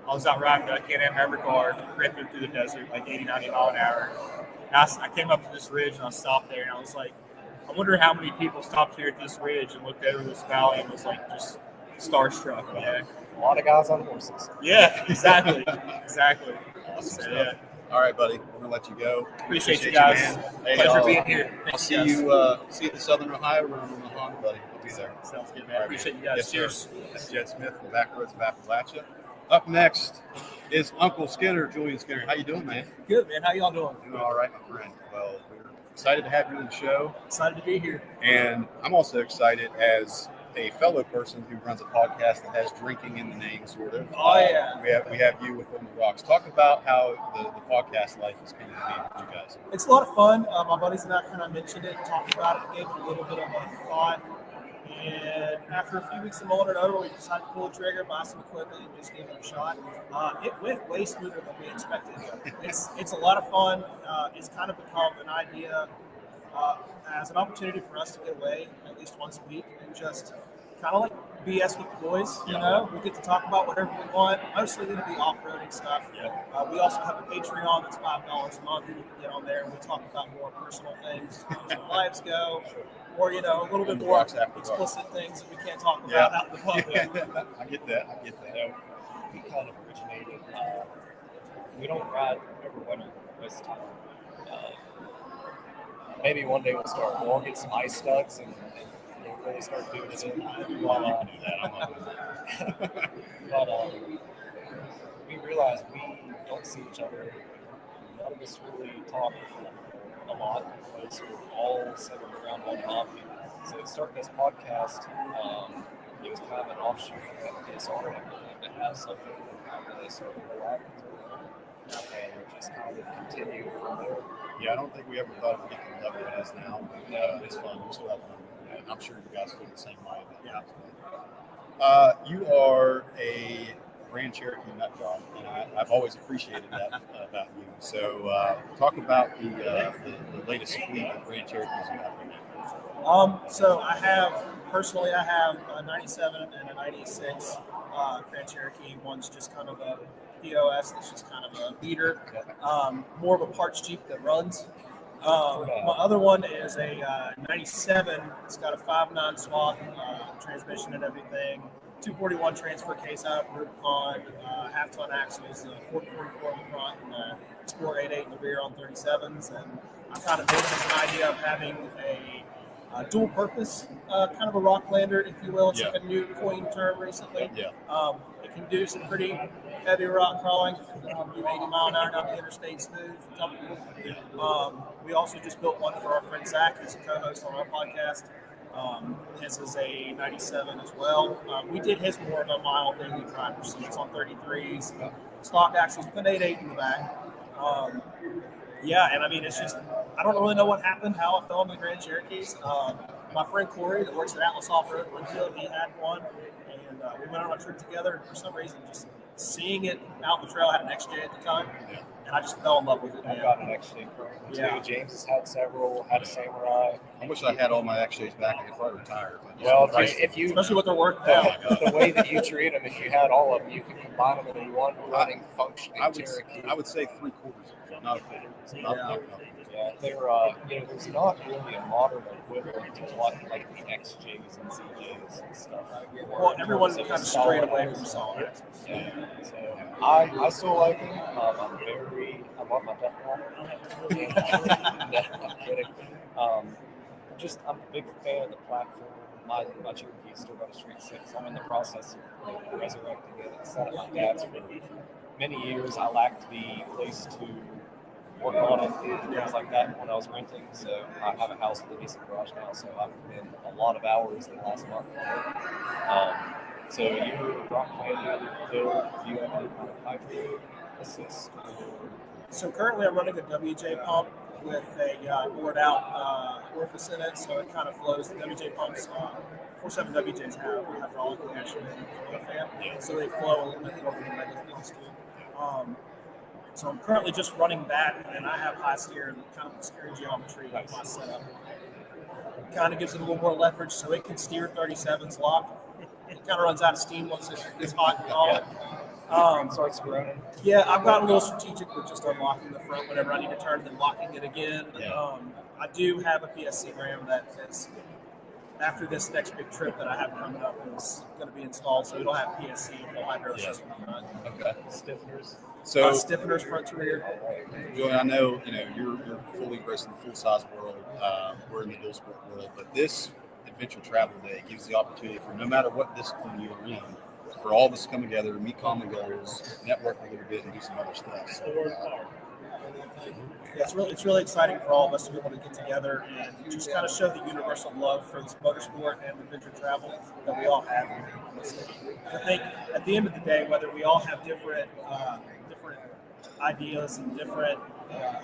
I: I was out riding a Can-Am Ever car, ripping through the desert, like 80, 90 mile an hour. And I came up to this ridge and I stopped there and I was like, I wonder how many people stopped here at this ridge and looked over this valley and was like just starstruck. Yeah.
F: A lot of guys on horses.
I: Yeah, exactly. Exactly.
G: Awesome
I: So, yeah.
G: All right, buddy. We're gonna let you go.
I: Appreciate you guys.
G: man. Hey,
I: Pleasure being here.
G: I'll see you. See you at the Southern Ohio run on the Honda, buddy. I'll be there.
I: Sounds good, man.
G: All right,
I: Appreciate you
G: man.
I: guys.
G: Yes,
I: Cheers.
G: sir. That's Jed Smith from Backroads of Appalachia. Up next is Uncle Skinner, Julian Skinner. How you doing, man?
I: Good, man. How y'all doing?
G: Doing all right, my friend. Well, we're excited to have you on the show,
I: Excited to be here.
G: and I'm also excited as a fellow person who runs a podcast that has drinking in the name, sort of.
I: Oh, yeah.
G: We have you with On the Rocks. Talk about how the podcast life is coming to be for you guys.
H: It's a lot of fun. My buddies and I kind of mentioned it, talked about it, gave it a little bit of a thought. And after a few weeks of mulling it over, we decided to pull the trigger, buy some equipment, and just give it a shot. It went way smoother than we expected. It's a lot of fun. It's kind of become an idea as an opportunity for us to get away at least once a week and just kind of like BS with the boys. We get to talk about whatever we want. Mostly going to be off-roading stuff. We also have a Patreon that's $5 a month that you can get on there, and we talk about more personal things as our lives go. Or, a little bit more explicit things that we can't talk about out in the public.
G: I get that.
F: We kind of originated. We don't ride every winter this time. Maybe one day we'll get some ice studs and really start doing it. But we realized we don't see each other. None of us really talk a lot because we're all centered around one hobby. So starting this podcast, it was kind of an offshoot from FPSR and everything to have something that really sort of relax and just kind of continue from there.
G: Yeah, I don't think we ever thought it would get to the level it is now. It's fun. We still have fun. And I'm sure you guys feel the same way. You are a Grand Cherokee nut job, and I've always appreciated that about you. So talk about the latest fleet of Grand Cherokees you have right now.
H: So I have a 97 and a 96 Grand Cherokee. One's just kind of a POS that's just kind of a beater, more of a parts Jeep that runs. My other one is a 97. It's got a 5.9 swap transmission and everything. 241 transfer case out of Rubicon, half-ton axles, 444 in the front, and Sport 88 in the rear on 37s. And I kind of built it as an idea of having a dual purpose, kind of a Rocklander, if you will. It's like a new coined term recently. It can do some pretty heavy rock crawling, do 80 mile an hour down the interstate smooth. We also just built one for our friend Zach, who's a co-host on our podcast. His is a 97 as well. We did his more of a mild daily driver, so it's on 33s, stock axles with an 8.8 in the back. And I mean, it's just, I don't really know what happened, how I fell in the Grand Cherokees. My friend Corey that works at Atlas Off-Road in Winfield, he had one, and we went on a trip together, and for some reason, just seeing it out in the trail, I had an XJ at the time, and I just fell in love with it.
F: I got an XJ program too. James has had several, had a Samurai.
G: I wish I had all my XJs back if I retired.
F: Well, if you
H: especially what they're worth now.
F: The way that you treat them, if you had all of them, you could combine them in one running functioning Cherokee.
G: I would say 3/4 of them, not a quarter. Not
F: they're there's not really a modern equivalent to what like the XJs and CJs and stuff.
H: Well, everyone's kind of strayed away from solid.
F: So I still like them. I'm very agree. I love my death wall. No, I'm kidding. Just I'm a big fan of the platform. My Cherokee is still got a straight six. I'm in the process of resurrecting it. It's sat at my dad's for many years. I lacked the place to work on it and things like that when I was renting. So I have a house with a decent garage now, so I've put in a lot of hours in the last month. So you're rock climbing, Bill, do you have any kind of hydro assist?
I: So currently I'm running a WJ pump with a bored out orifice in it, so it kind of flows. The WJ pumps, 47 WJs have hydraulic action in the fan, so they flow a little bit more than the regular pumps do. So I'm currently just running that, and then I have high steer and kind of steering geometry with my setup. Kind of gives it a little more leverage, so it can steer 37s locked. It kind of runs out of steam once it gets hot and all.
F: Starts running.
I: Yeah, I've gotten a little strategic with just unlocking the front whenever I need to turn, and then locking it again. I do have a PSC RAM that is, after this next big trip that I have coming up, is going to be installed, so it'll have PSC and full hydro system front.
F: Okay. Stiffeners.
G: So
I: stiffeners front to rear.
G: Julian, I know you're fully embraced in the full size world. We're in the dual sport world, but this adventure travel day gives the opportunity for no matter what discipline you're in, for all of us to come together, meet common goals, network a little bit, and do some other stuff. So,
I: yeah, it's really exciting for all of us to be able to get together and just kind of show the universal love for this motorsport and adventure travel that we all have here. I think at the end of the day, whether we all have different ideas and different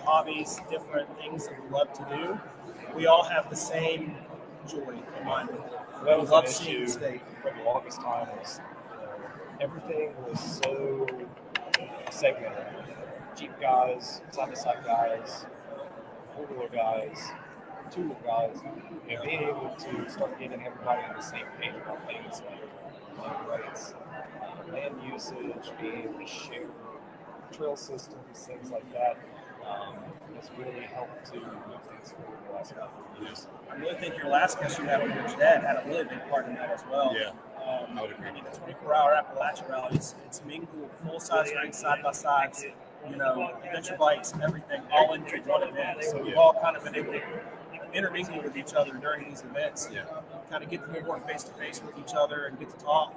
I: hobbies, different things that we love to do, we all have the same joy in mind with it.
F: That
I: we
F: was
I: love
F: an
I: seeing
F: issue
I: the state.
F: for the longest time. Was everything was so segmented. Jeep guys, side-by-side guys, four-wheeler guys, two-wheeler guys, and being able to start getting everybody on the same page about things like rates, land usage, being able to share trail systems, things like that, has really helped to move things forward the last couple of years.
I: I really think your last guest you had on your dad had a really big part in that as well.
G: Yeah, I would agree.
I: I mean, the 24-hour Appalachia rallies, it's mingled full-size rings, side-by-sides, adventure bikes, everything, all into one event. So we've all kind of been able to intermingle with each other during these events, kind of get to more face-to-face with each other and get to talk.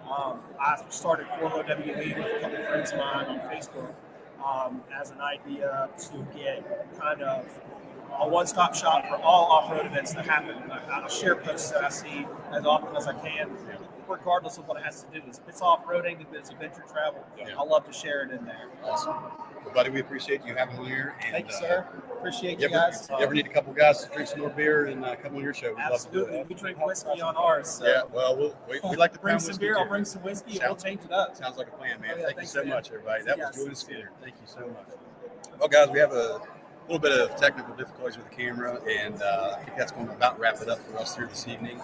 I: I started 4LOWE with a couple of friends of mine on Facebook as an idea to get kind of a one-stop shop for all off-road events that happen. I'll share posts that I see as often as I can, regardless of what it has to do. If it's off-roading, if it's adventure travel, I love to share it in there.
G: Awesome. Well, buddy, we appreciate you having me here. And,
I: thank you, sir. Appreciate you guys.
G: You ever need a couple guys to drink some more beer and come on your show? We'd
I: Absolutely. We drink whiskey on ours. So.
G: Yeah, well, we like to
I: bring some beer. I'll bring some whiskey and we'll change it up.
G: Sounds like a plan, man.
I: Oh, yeah,
G: thank you so much, everybody.
I: See
G: That
I: you
G: was
I: guys.
G: Julian Skinner. Thank you so much. Well, guys, we have a little bit of technical difficulties with the camera, and I think that's going to about wrap it up for us here this evening.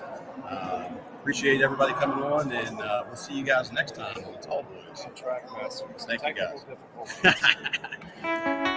G: Appreciate everybody coming on, and we'll see you guys next time on Tall Boys.
F: Track masters.
G: Thank you, guys.
F: Technical difficulties.